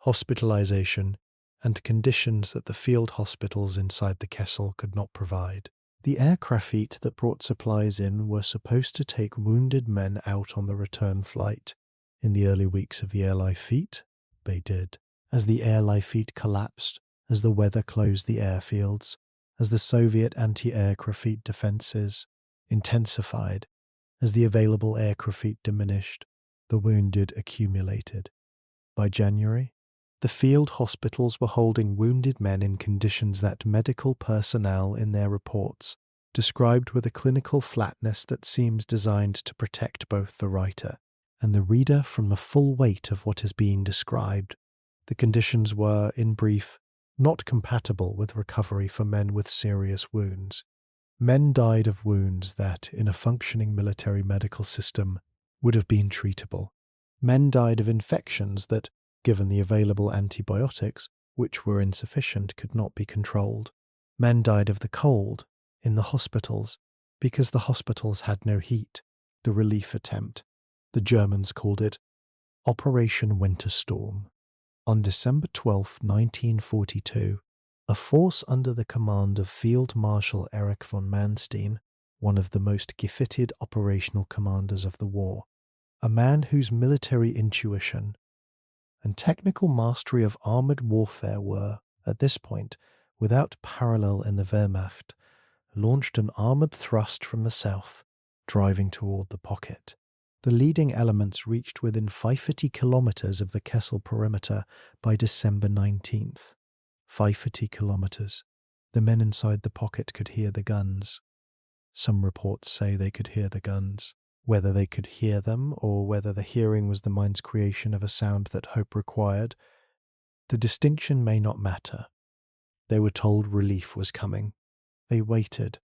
hospitalization, and conditions that the field hospitals inside the Kessel could not provide. The aircraft that brought supplies in were supposed to take wounded men out on the return flight. In the early weeks of the airlift, they did. As the airlift collapsed, as the weather closed the airfields, as the Soviet anti-aircraft defenses intensified, as the available aircraft diminished, the wounded accumulated. By January, the field hospitals were holding wounded men in conditions that medical personnel in their reports described with a clinical flatness that seems designed to protect both the writer and the reader from the full weight of what is being described. The conditions were, in brief, not compatible with recovery for men with serious wounds. Men died of wounds that, in a functioning military medical system, would have been treatable. Men died of infections that, given the available antibiotics, which were insufficient, could not be controlled. Men died of the cold in the hospitals because the hospitals had no heat. The relief attempt, the Germans called it Operation Winter Storm. On December 12, 1942, a force under the command of Field Marshal Erich von Manstein, one of the most gifted operational commanders of the war, a man whose military intuition and technical mastery of armored warfare were, at this point, without parallel in the Wehrmacht, launched an armored thrust from the south, driving toward the pocket. The leading elements reached within 550 kilometers of the Kessel perimeter by December 19th. 50 kilometers. The men inside the pocket could hear the guns. Some reports say they could hear the guns. Whether they could hear them or whether the hearing was the mind's creation of a sound that hope required, the distinction may not matter. They were told relief was coming. They waited.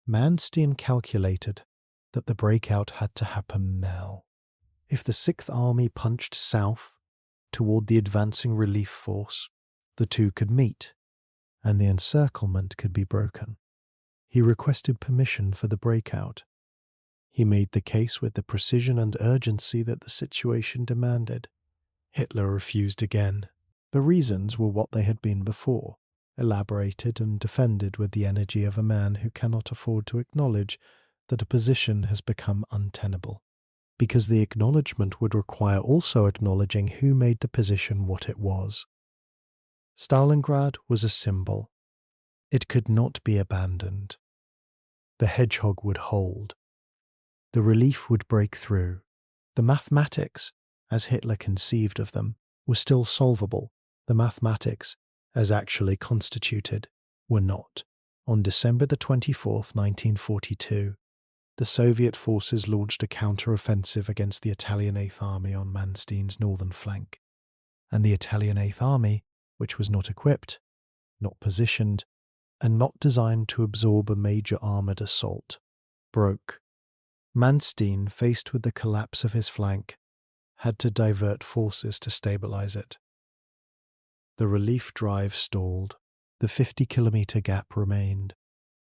Manstein calculated that the breakout had to happen now. If the Sixth Army punched south toward the advancing relief force, the two could meet, and the encirclement could be broken. He requested permission for the breakout. He made the case with the precision and urgency that the situation demanded. Hitler refused again. The reasons were what they had been before, elaborated and defended with the energy of a man who cannot afford to acknowledge that a position has become untenable, because the acknowledgement would require also acknowledging who made the position what it was. Stalingrad was a symbol. It could not be abandoned. The hedgehog would hold. The relief would break through. The mathematics, as Hitler conceived of them, were still solvable. The mathematics, as actually constituted, were not. On December the 24th, 1942, the Soviet forces launched a counter-offensive against the Italian Eighth Army on Manstein's northern flank. And the Italian Eighth Army, which was not equipped, not positioned, and not designed to absorb a major armoured assault, broke. Manstein, faced with the collapse of his flank, had to divert forces to stabilize it. The relief drive stalled. The 50-kilometer gap remained.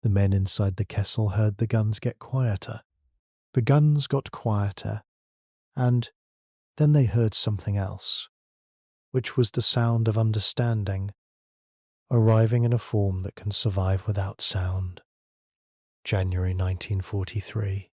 The men inside the Kessel heard the guns get quieter. The guns got quieter, and then they heard something else, which was the sound of understanding, arriving in a form that can survive without sound. January 1943.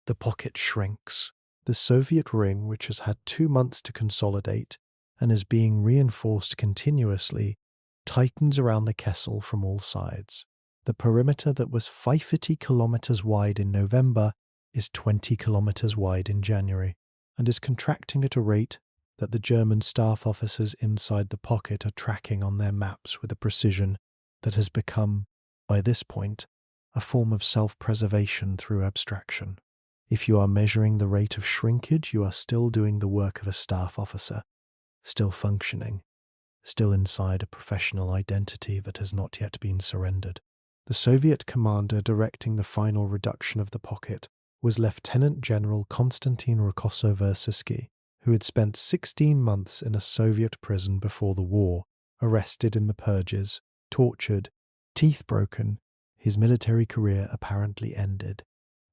The pocket shrinks. The Soviet ring, which has had 2 months to consolidate and is being reinforced continuously, tightens around the Kessel from all sides. The perimeter that was 50 kilometers wide in November is 20 kilometers wide in January, and is contracting at a rate that the German staff officers inside the pocket are tracking on their maps with a precision that has become, by this point, a form of self-preservation through abstraction. If you are measuring the rate of shrinkage, you are still doing the work of a staff officer, still functioning, still inside a professional identity that has not yet been surrendered. The Soviet commander directing the final reduction of the pocket was Lieutenant General Konstantin Rokosso-Versailles, who had spent 16 months in a Soviet prison before the war, arrested in the purges, tortured, teeth broken, his military career apparently ended,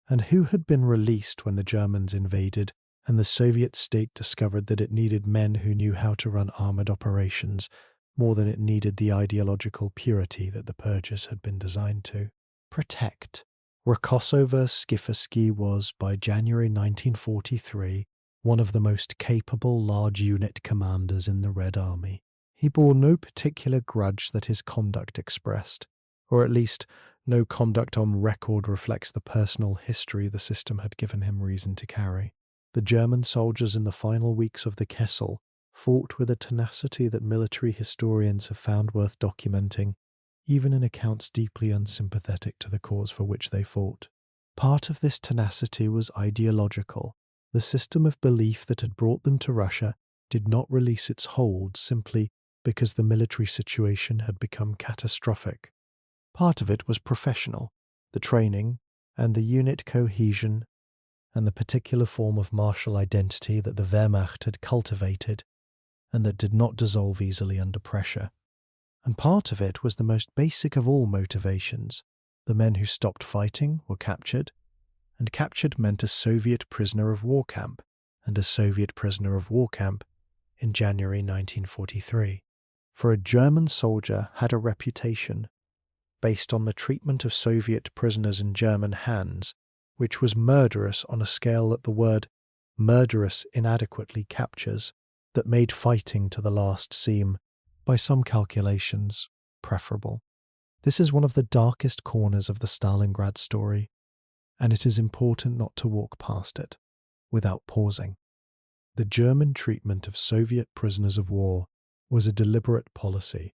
and who had been released when the Germans invaded and the Soviet state discovered that it needed men who knew how to run armoured operations more than it needed the ideological purity that the purges had been designed to protect. Rokosso-Versailles was, by January 1943, one of the most capable large unit commanders in the Red Army. He bore no particular grudge that his conduct expressed, or at least no conduct on record reflects the personal history the system had given him reason to carry. The German soldiers in the final weeks of the Kessel fought with a tenacity that military historians have found worth documenting, even in accounts deeply unsympathetic to the cause for which they fought. Part of this tenacity was ideological. The system of belief that had brought them to Russia did not release its hold simply because the military situation had become catastrophic. Part of it was professional, the training and the unit cohesion and the particular form of martial identity that the Wehrmacht had cultivated and that did not dissolve easily under pressure. And part of it was the most basic of all motivations. The men who stopped fighting were captured, and captured meant a Soviet prisoner of war camp, and a Soviet prisoner of war camp in January 1943. For a German soldier had a reputation based on the treatment of Soviet prisoners in German hands, which was murderous on a scale that the word murderous inadequately captures, that made fighting to the last seem, by some calculations, preferable. This is one of the darkest corners of the Stalingrad story, and it is important not to walk past it without pausing. The German treatment of Soviet prisoners of war was a deliberate policy.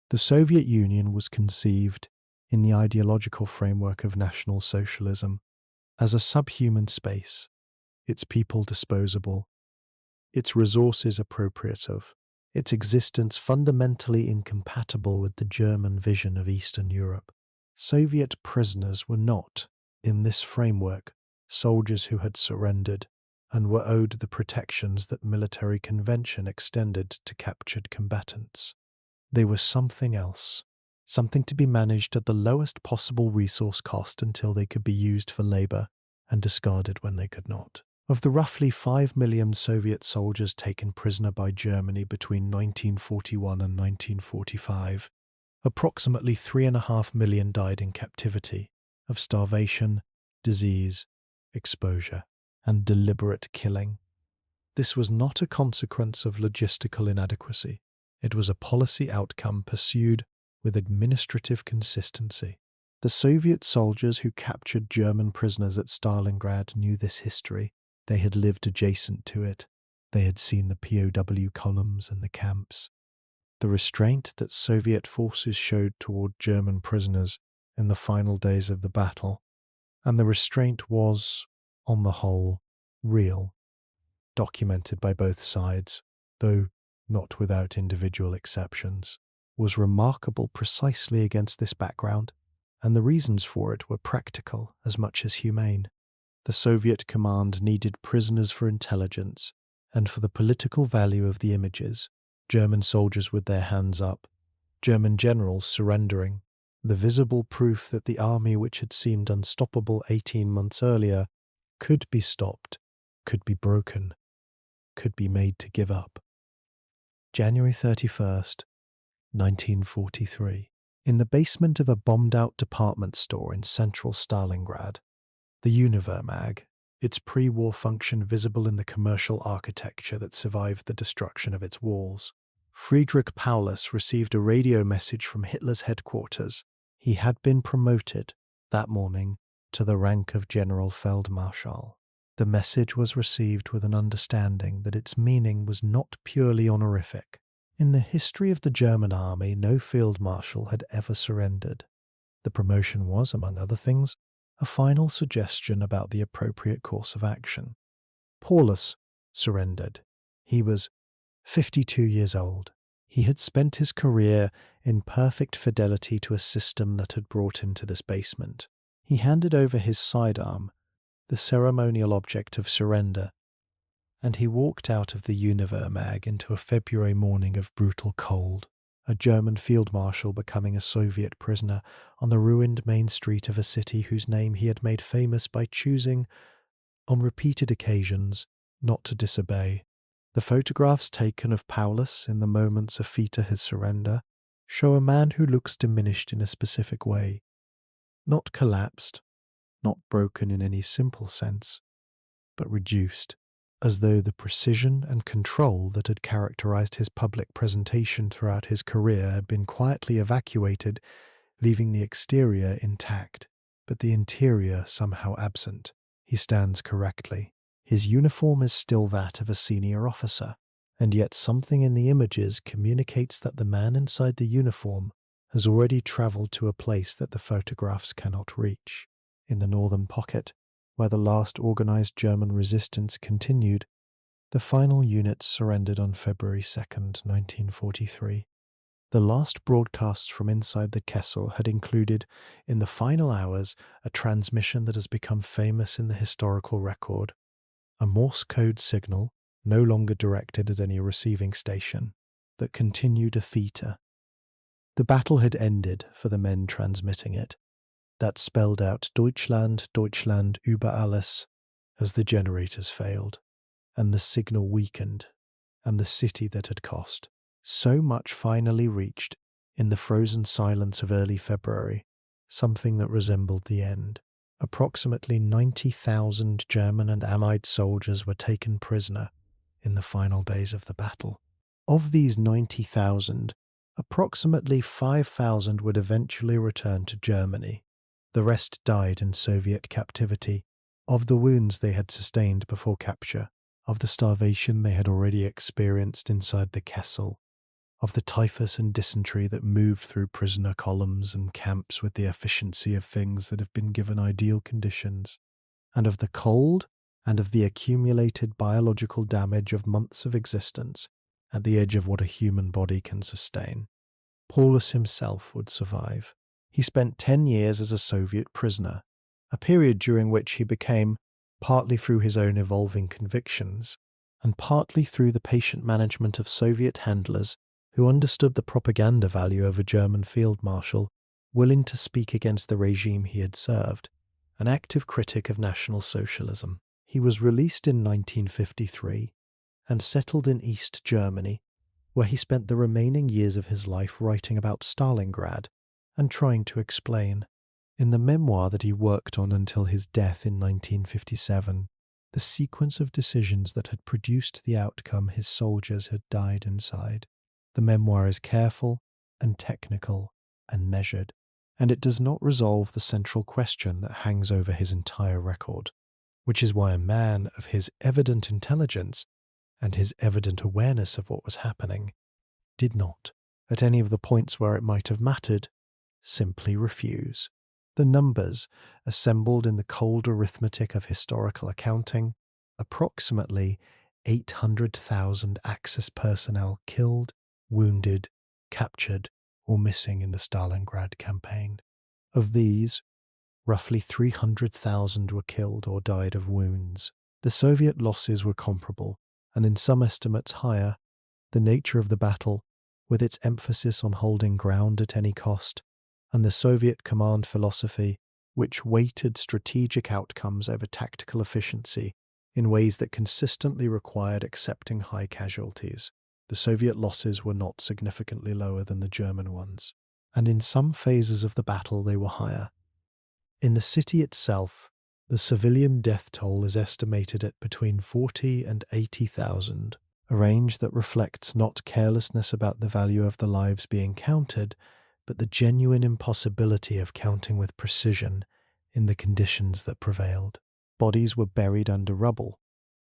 The Soviet Union was conceived in the ideological framework of National Socialism as a subhuman space, its people disposable, its resources appropriative, its existence fundamentally incompatible with the German vision of Eastern Europe. Soviet prisoners were not, in this framework, soldiers who had surrendered and were owed the protections that military convention extended to captured combatants. They were something else, something to be managed at the lowest possible resource cost until they could be used for labor and discarded when they could not. Of the roughly 5 million Soviet soldiers taken prisoner by Germany between 1941 and 1945, approximately 3.5 million died in captivity of starvation, disease, exposure, and deliberate killing. This was not a consequence of logistical inadequacy. It was a policy outcome pursued with administrative consistency. The Soviet soldiers who captured German prisoners at Stalingrad knew this history. They had lived adjacent to it. They had seen the POW columns and the camps. The restraint that Soviet forces showed toward German prisoners in the final days of the battle, and the restraint was, on the whole, real, documented by both sides, though not without individual exceptions, was remarkable precisely against this background, and the reasons for it were practical as much as humane. The Soviet command needed prisoners for intelligence and for the political value of the images, German soldiers with their hands up, German generals surrendering, the visible proof that the army which had seemed unstoppable 18 months earlier could be stopped, could be broken, could be made to give up. January 31st, 1943. In the basement of a bombed-out department store in central Stalingrad, the Univermag, its pre-war function visible in the commercial architecture that survived the destruction of its walls, Friedrich Paulus received a radio message from Hitler's headquarters. He had been promoted that morning to the rank of General Feldmarschall. The message was received with an understanding that its meaning was not purely honorific. In the history of the German army, no field marshal had ever surrendered. The promotion was, among other things, a final suggestion about the appropriate course of action. Paulus surrendered. He was 52 years old. He had spent his career in perfect fidelity to a system that had brought him to this basement. He handed over his sidearm, the ceremonial object of surrender, and he walked out of the Univermag into a February morning of brutal cold, a German field marshal becoming a Soviet prisoner on the ruined main street of a city whose name he had made famous by choosing, on repeated occasions, not to disobey. The photographs taken of Paulus in the moments after his surrender show a man who looks diminished in a specific way, not collapsed, not broken in any simple sense, but reduced, as though the precision and control that had characterized his public presentation throughout his career had been quietly evacuated, leaving the exterior intact, but the interior somehow absent. He stands correctly. His uniform is still that of a senior officer, and yet something in the images communicates that the man inside the uniform has already traveled to a place that the photographs cannot reach. In the northern pocket, where the last organized German resistance continued, the final units surrendered on February 2nd, 1943. The last broadcasts from inside the Kessel had included, in the final hours, a transmission that has become famous in the historical record, a Morse code signal, no longer directed at any receiving station, that continued a theta. The battle had ended for the men transmitting it. That spelled out Deutschland, Deutschland über alles, as the generators failed, and the signal weakened, and the city that had cost so much finally reached, in the frozen silence of early February, something that resembled the end. Approximately 90,000 German and Allied soldiers were taken prisoner in the final days of the battle. Of these 90,000, approximately 5,000 would eventually return to Germany. The rest died in Soviet captivity, of the wounds they had sustained before capture, of the starvation they had already experienced inside the Kessel, of the typhus and dysentery that moved through prisoner columns and camps with the efficiency of things that have been given ideal conditions, and of the cold and of the accumulated biological damage of months of existence at the edge of what a human body can sustain. Paulus himself would survive. He spent 10 years as a Soviet prisoner, a period during which he became, partly through his own evolving convictions, and partly through the patient management of Soviet handlers who understood the propaganda value of a German field marshal willing to speak against the regime he had served, an active critic of National Socialism. He was released in 1953 and settled in East Germany, where he spent the remaining years of his life writing about Stalingrad and trying to explain, in the memoir that he worked on until his death in 1957, the sequence of decisions that had produced the outcome his soldiers had died inside. The memoir is careful and technical and measured, and it does not resolve the central question that hangs over his entire record, which is why a man of his evident intelligence and his evident awareness of what was happening did not, at any of the points where it might have mattered, simply refuse. The numbers, assembled in the cold arithmetic of historical accounting, approximately 800,000 Axis personnel killed, wounded, captured, or missing in the Stalingrad campaign. Of these, roughly 300,000 were killed or died of wounds. The Soviet losses were comparable, and in some estimates higher. The nature of the battle, with its emphasis on holding ground at any cost, and the Soviet command philosophy, which weighted strategic outcomes over tactical efficiency in ways that consistently required accepting high casualties. The Soviet losses were not significantly lower than the German ones, and in some phases of the battle they were higher. In the city itself, the civilian death toll is estimated at between 40 and 80,000, a range that reflects not carelessness about the value of the lives being counted, but the genuine impossibility of counting with precision in the conditions that prevailed. Bodies were buried under rubble.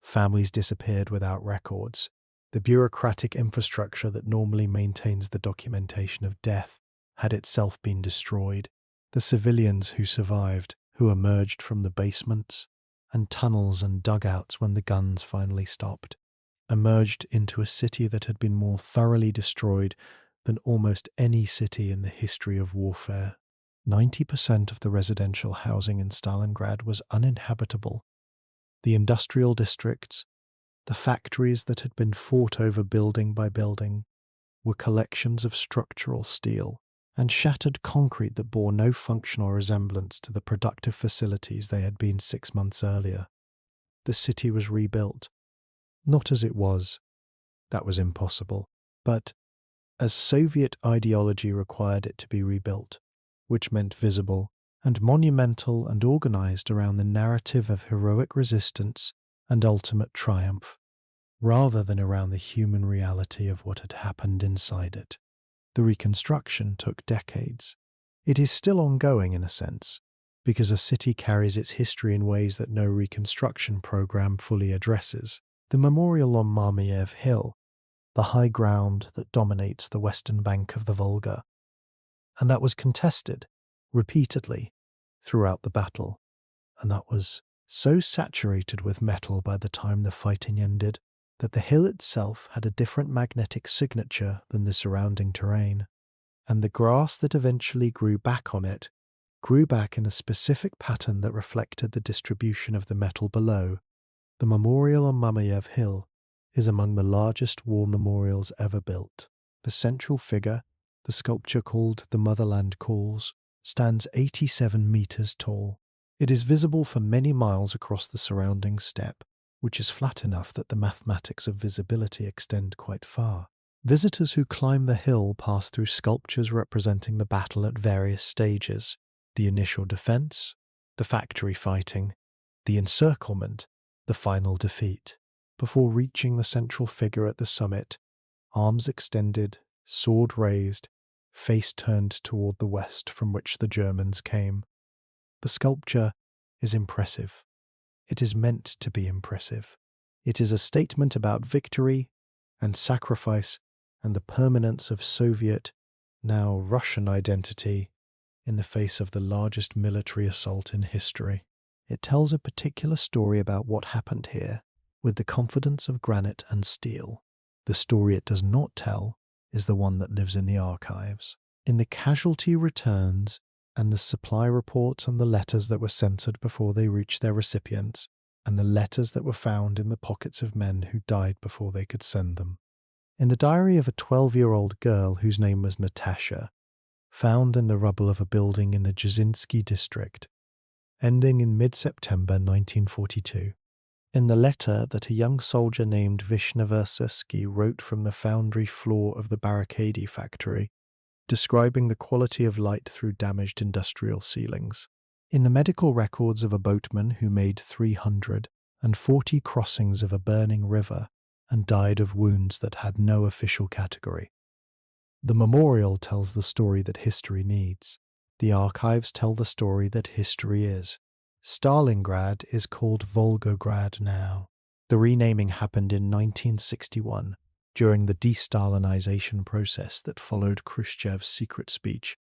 Families disappeared without records. The bureaucratic infrastructure that normally maintains the documentation of death had itself been destroyed. The civilians who survived, who emerged from the basements and tunnels and dugouts when the guns finally stopped, emerged into a city that had been more thoroughly destroyed than almost any city in the history of warfare. 90% of the residential housing in Stalingrad was uninhabitable. The industrial districts, the factories that had been fought over building by building, were collections of structural steel and shattered concrete that bore no functional resemblance to the productive facilities they had been 6 months earlier. The city was rebuilt, not as it was, that was impossible, but as Soviet ideology required it to be rebuilt, which meant visible and monumental and organized around the narrative of heroic resistance and ultimate triumph, rather than around the human reality of what had happened inside it. The reconstruction took decades. It is still ongoing in a sense, because a city carries its history in ways that no reconstruction program fully addresses. The memorial on Mamayev Hill, the high ground that dominates the western bank of the Volga, and that was contested repeatedly throughout the battle, and that was so saturated with metal by the time the fighting ended that the hill itself had a different magnetic signature than the surrounding terrain, and the grass that eventually grew back on it grew back in a specific pattern that reflected the distribution of the metal below. The memorial on Mamayev Hill is among the largest war memorials ever built. The central figure, the sculpture called The Motherland Calls, stands 87 meters tall. It is visible for many miles across the surrounding steppe, which is flat enough that the mathematics of visibility extend quite far. Visitors who climb the hill pass through sculptures representing the battle at various stages: the initial defense, the factory fighting, the encirclement, the final defeat, before reaching the central figure at the summit, arms extended, sword raised, face turned toward the west from which the Germans came. The sculpture is impressive. It is meant to be impressive. It is a statement about victory and sacrifice and the permanence of Soviet, now Russian identity in the face of the largest military assault in history. It tells a particular story about what happened here, with the confidence of granite and steel. The story it does not tell is the one that lives in the archives, in the casualty returns and the supply reports and the letters that were censored before they reached their recipients, and the letters that were found in the pockets of men who died before they could send them. In the diary of a 12-year-old girl whose name was Natasha, found in the rubble of a building in the Jasinski district, ending in mid-September 1942. In the letter that a young soldier named Vishneversursky wrote from the foundry floor of the Barricade factory, describing the quality of light through damaged industrial ceilings. In the medical records of a boatman who made 340 crossings of a burning river and died of wounds that had no official category. The memorial tells the story that history needs. The archives tell the story that history is. Stalingrad is called Volgograd now. The renaming happened in 1961 during the de-Stalinization process that followed Khrushchev's secret speech,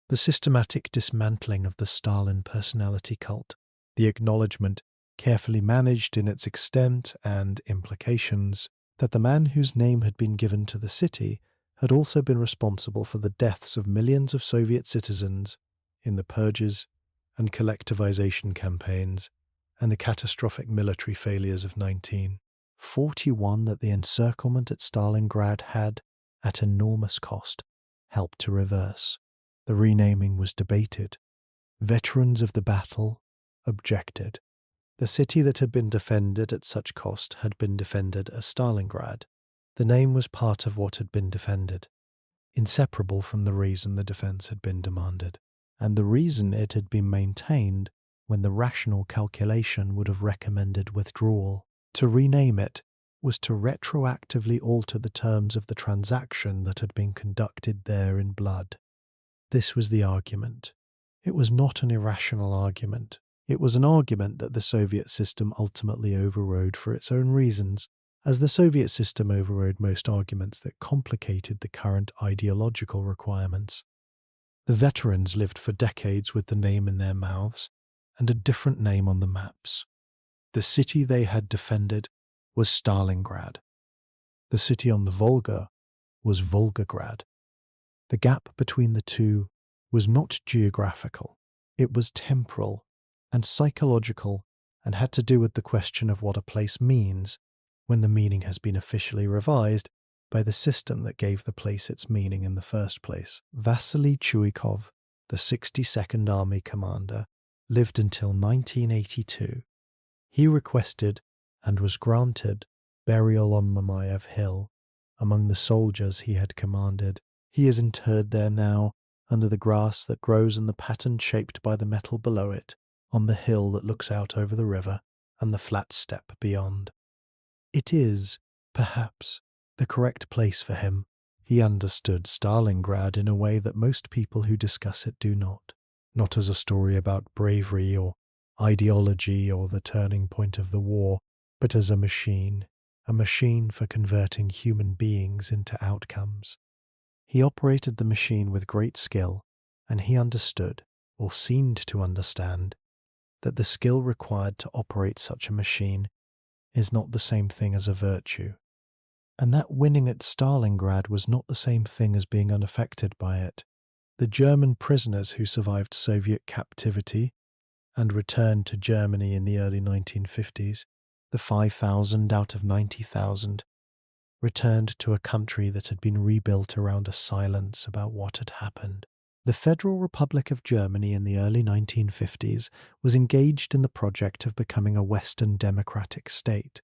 the systematic dismantling of the Stalin personality cult, the acknowledgement, carefully managed in its extent and implications, that the man whose name had been given to the city had also been responsible for the deaths of millions of Soviet citizens in the purges and collectivization campaigns and the catastrophic military failures of 1941 that the encirclement at Stalingrad had, at enormous cost, helped to reverse. The renaming was debated. Veterans of the battle objected. The city that had been defended at such cost had been defended as Stalingrad. The name was part of what had been defended, inseparable from the reason the defense had been demanded, and the reason it had been maintained when the rational calculation would have recommended withdrawal. To rename it was to retroactively alter the terms of the transaction that had been conducted there in blood. This was the argument. It was not an irrational argument. It was an argument that the Soviet system ultimately overrode for its own reasons, as the Soviet system overrode most arguments that complicated the current ideological requirements. The veterans lived for decades with the name in their mouths and a different name on the maps. The city they had defended was Stalingrad. The city on the Volga was Volgograd. The gap between the two was not geographical. It was temporal and psychological and had to do with the question of what a place means when the meaning has been officially revised by the system that gave the place its meaning in the first place. Vasily Chuikov, the 62nd Army commander, lived until 1982. He requested and was granted burial on Mamayev Hill among the soldiers he had commanded. He is interred there now, under the grass that grows in the pattern shaped by the metal below it, on the hill that looks out over the river and the flat steppe beyond. It is, perhaps, the correct place for him. He understood Stalingrad in a way that most people who discuss it do not as a story about bravery or ideology or the turning point of the war, but as a machine for converting human beings into outcomes. He operated the machine with great skill, and he understood, or seemed to understand, that the skill required to operate such a machine is not the same thing as a virtue, and that winning at Stalingrad was not the same thing as being unaffected by it. The German prisoners who survived Soviet captivity and returned to Germany in the early 1950s, the 5,000 out of 90,000, returned to a country that had been rebuilt around a silence about what had happened. The Federal Republic of Germany in the early 1950s was engaged in the project of becoming a Western democratic state,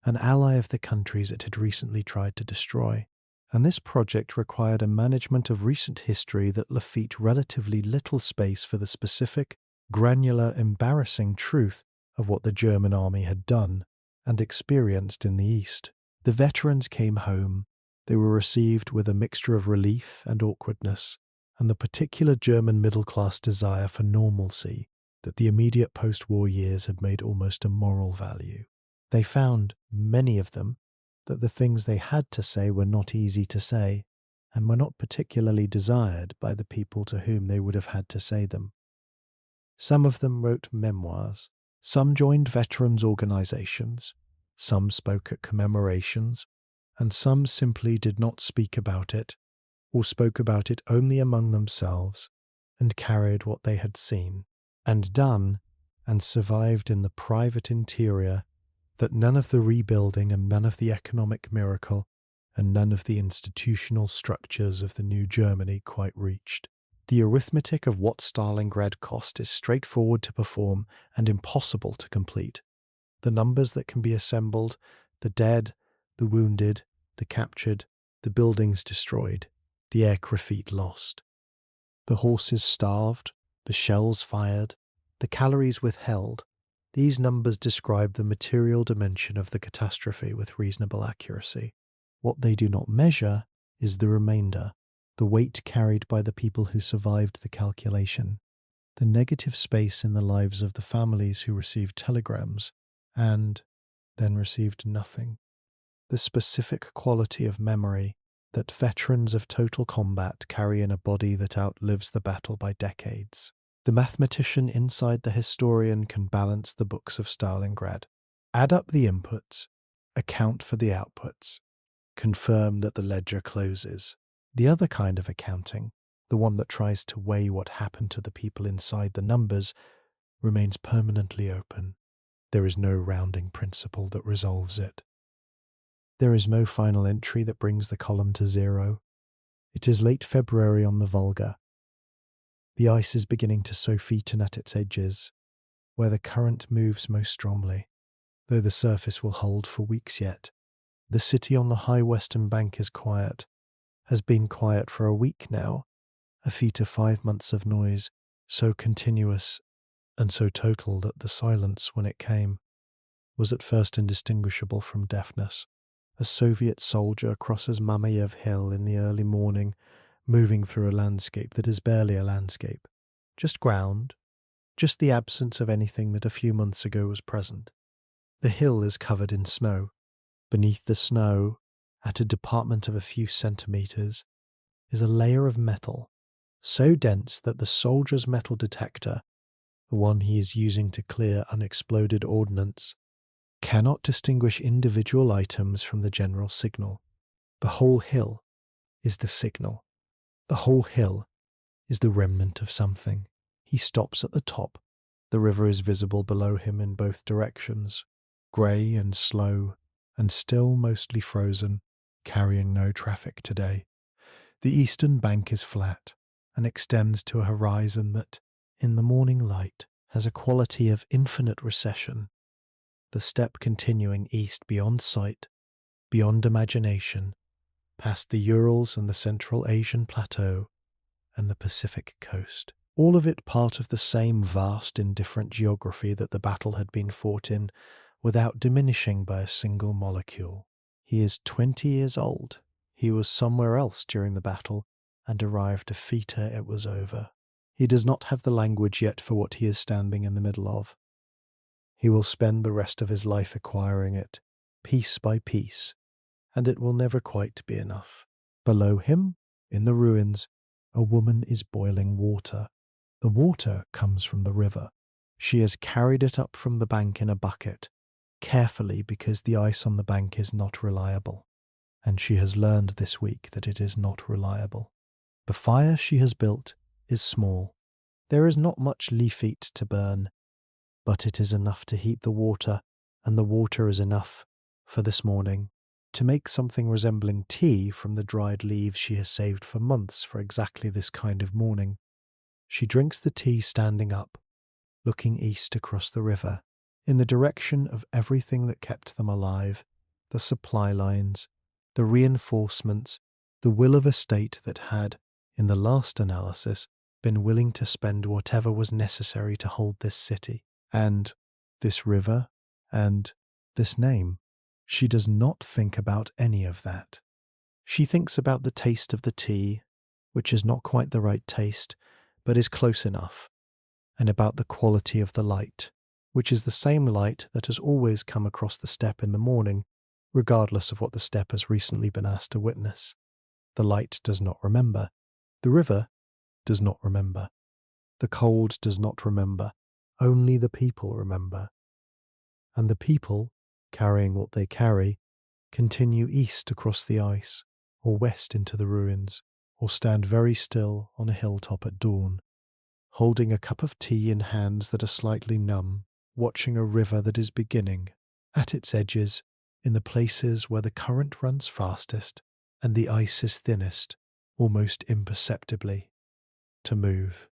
an ally of the countries it had recently tried to destroy. And this project required a management of recent history that left relatively little space for the specific, granular, embarrassing truth of what the German army had done and experienced in the East. The veterans came home. They were received with a mixture of relief and awkwardness, and the particular German middle-class desire for normalcy that the immediate post-war years had made almost a moral value. They found, many of them, that the things they had to say were not easy to say, and were not particularly desired by the people to whom they would have had to say them. Some of them wrote memoirs, some joined veterans' organizations, some spoke at commemorations, and some simply did not speak about it, or spoke about it only among themselves, and carried what they had seen, and done, and survived in the private interior that none of the rebuilding and none of the economic miracle and none of the institutional structures of the new Germany quite reached. The arithmetic of what Stalingrad cost is straightforward to perform and impossible to complete. The numbers that can be assembled, the dead, the wounded, the captured, the buildings destroyed, the aircraft lost, the horses starved, the shells fired, the calories withheld. These numbers describe the material dimension of the catastrophe with reasonable accuracy. What they do not measure is the remainder, the weight carried by the people who survived the calculation, the negative space in the lives of the families who received telegrams and then received nothing, the specific quality of memory that veterans of total combat carry in a body that outlives the battle by decades. The mathematician inside the historian can balance the books of Stalingrad, add up the inputs, account for the outputs, confirm that the ledger closes. The other kind of accounting, the one that tries to weigh what happened to the people inside the numbers, remains permanently open. There is no rounding principle that resolves it. There is no final entry that brings the column to zero. It is late February on the Volga. The ice is beginning to sow feeten at its edges, where the current moves most strongly, though the surface will hold for weeks yet. The city on the high western bank is quiet, has been quiet for a week now, a feat of 5 months of noise, so continuous and so total that the silence, when it came, was at first indistinguishable from deafness. A Soviet soldier crosses Mamayev Hill in the early morning, moving through a landscape that is barely a landscape, just ground, just the absence of anything that a few months ago was present. The hill is covered in snow. Beneath the snow, at a department of a few centimeters, is a layer of metal, so dense that the soldier's metal detector, the one he is using to clear unexploded ordnance, cannot distinguish individual items from the general signal. The whole hill is the signal. The whole hill is the remnant of something. He stops at the top. The river is visible below him in both directions, grey and slow, and still mostly frozen, carrying no traffic today. The eastern bank is flat and extends to a horizon that, in the morning light, has a quality of infinite recession, the steppe continuing east beyond sight, beyond imagination, past the Urals and the Central Asian Plateau and the Pacific coast. All of it part of the same vast, indifferent geography that the battle had been fought in, without diminishing by a single molecule. He is 20 years old. He was somewhere else during the battle, and arrived a feet ere it was over. He does not have the language yet for what he is standing in the middle of. He will spend the rest of his life acquiring it, piece by piece, and it will never quite be enough. Below him, in the ruins, a woman is boiling water. The water comes from the river. She has carried it up from the bank in a bucket, carefully because the ice on the bank is not reliable, and she has learned this week that it is not reliable. The fire she has built is small. There is not much leafeat to burn, but it is enough to heat the water, and the water is enough, for this morning, to make something resembling tea from the dried leaves she has saved for months for exactly this kind of morning. She drinks the tea standing up, looking east across the river, in the direction of everything that kept them alive, the supply lines, the reinforcements, the will of a state that had, in the last analysis, been willing to spend whatever was necessary to hold this city, and this river, and this name. She does not think about any of that. She thinks about the taste of the tea, which is not quite the right taste, but is close enough, and about the quality of the light, which is the same light that has always come across the steppe in the morning, regardless of what the steppe has recently been asked to witness. The light does not remember. The river does not remember. The cold does not remember. Only the people remember. And the people, carrying what they carry, continue east across the ice, or west into the ruins, or stand very still on a hilltop at dawn, holding a cup of tea in hands that are slightly numb, watching a river that is beginning, at its edges, in the places where the current runs fastest and the ice is thinnest, almost imperceptibly, to move.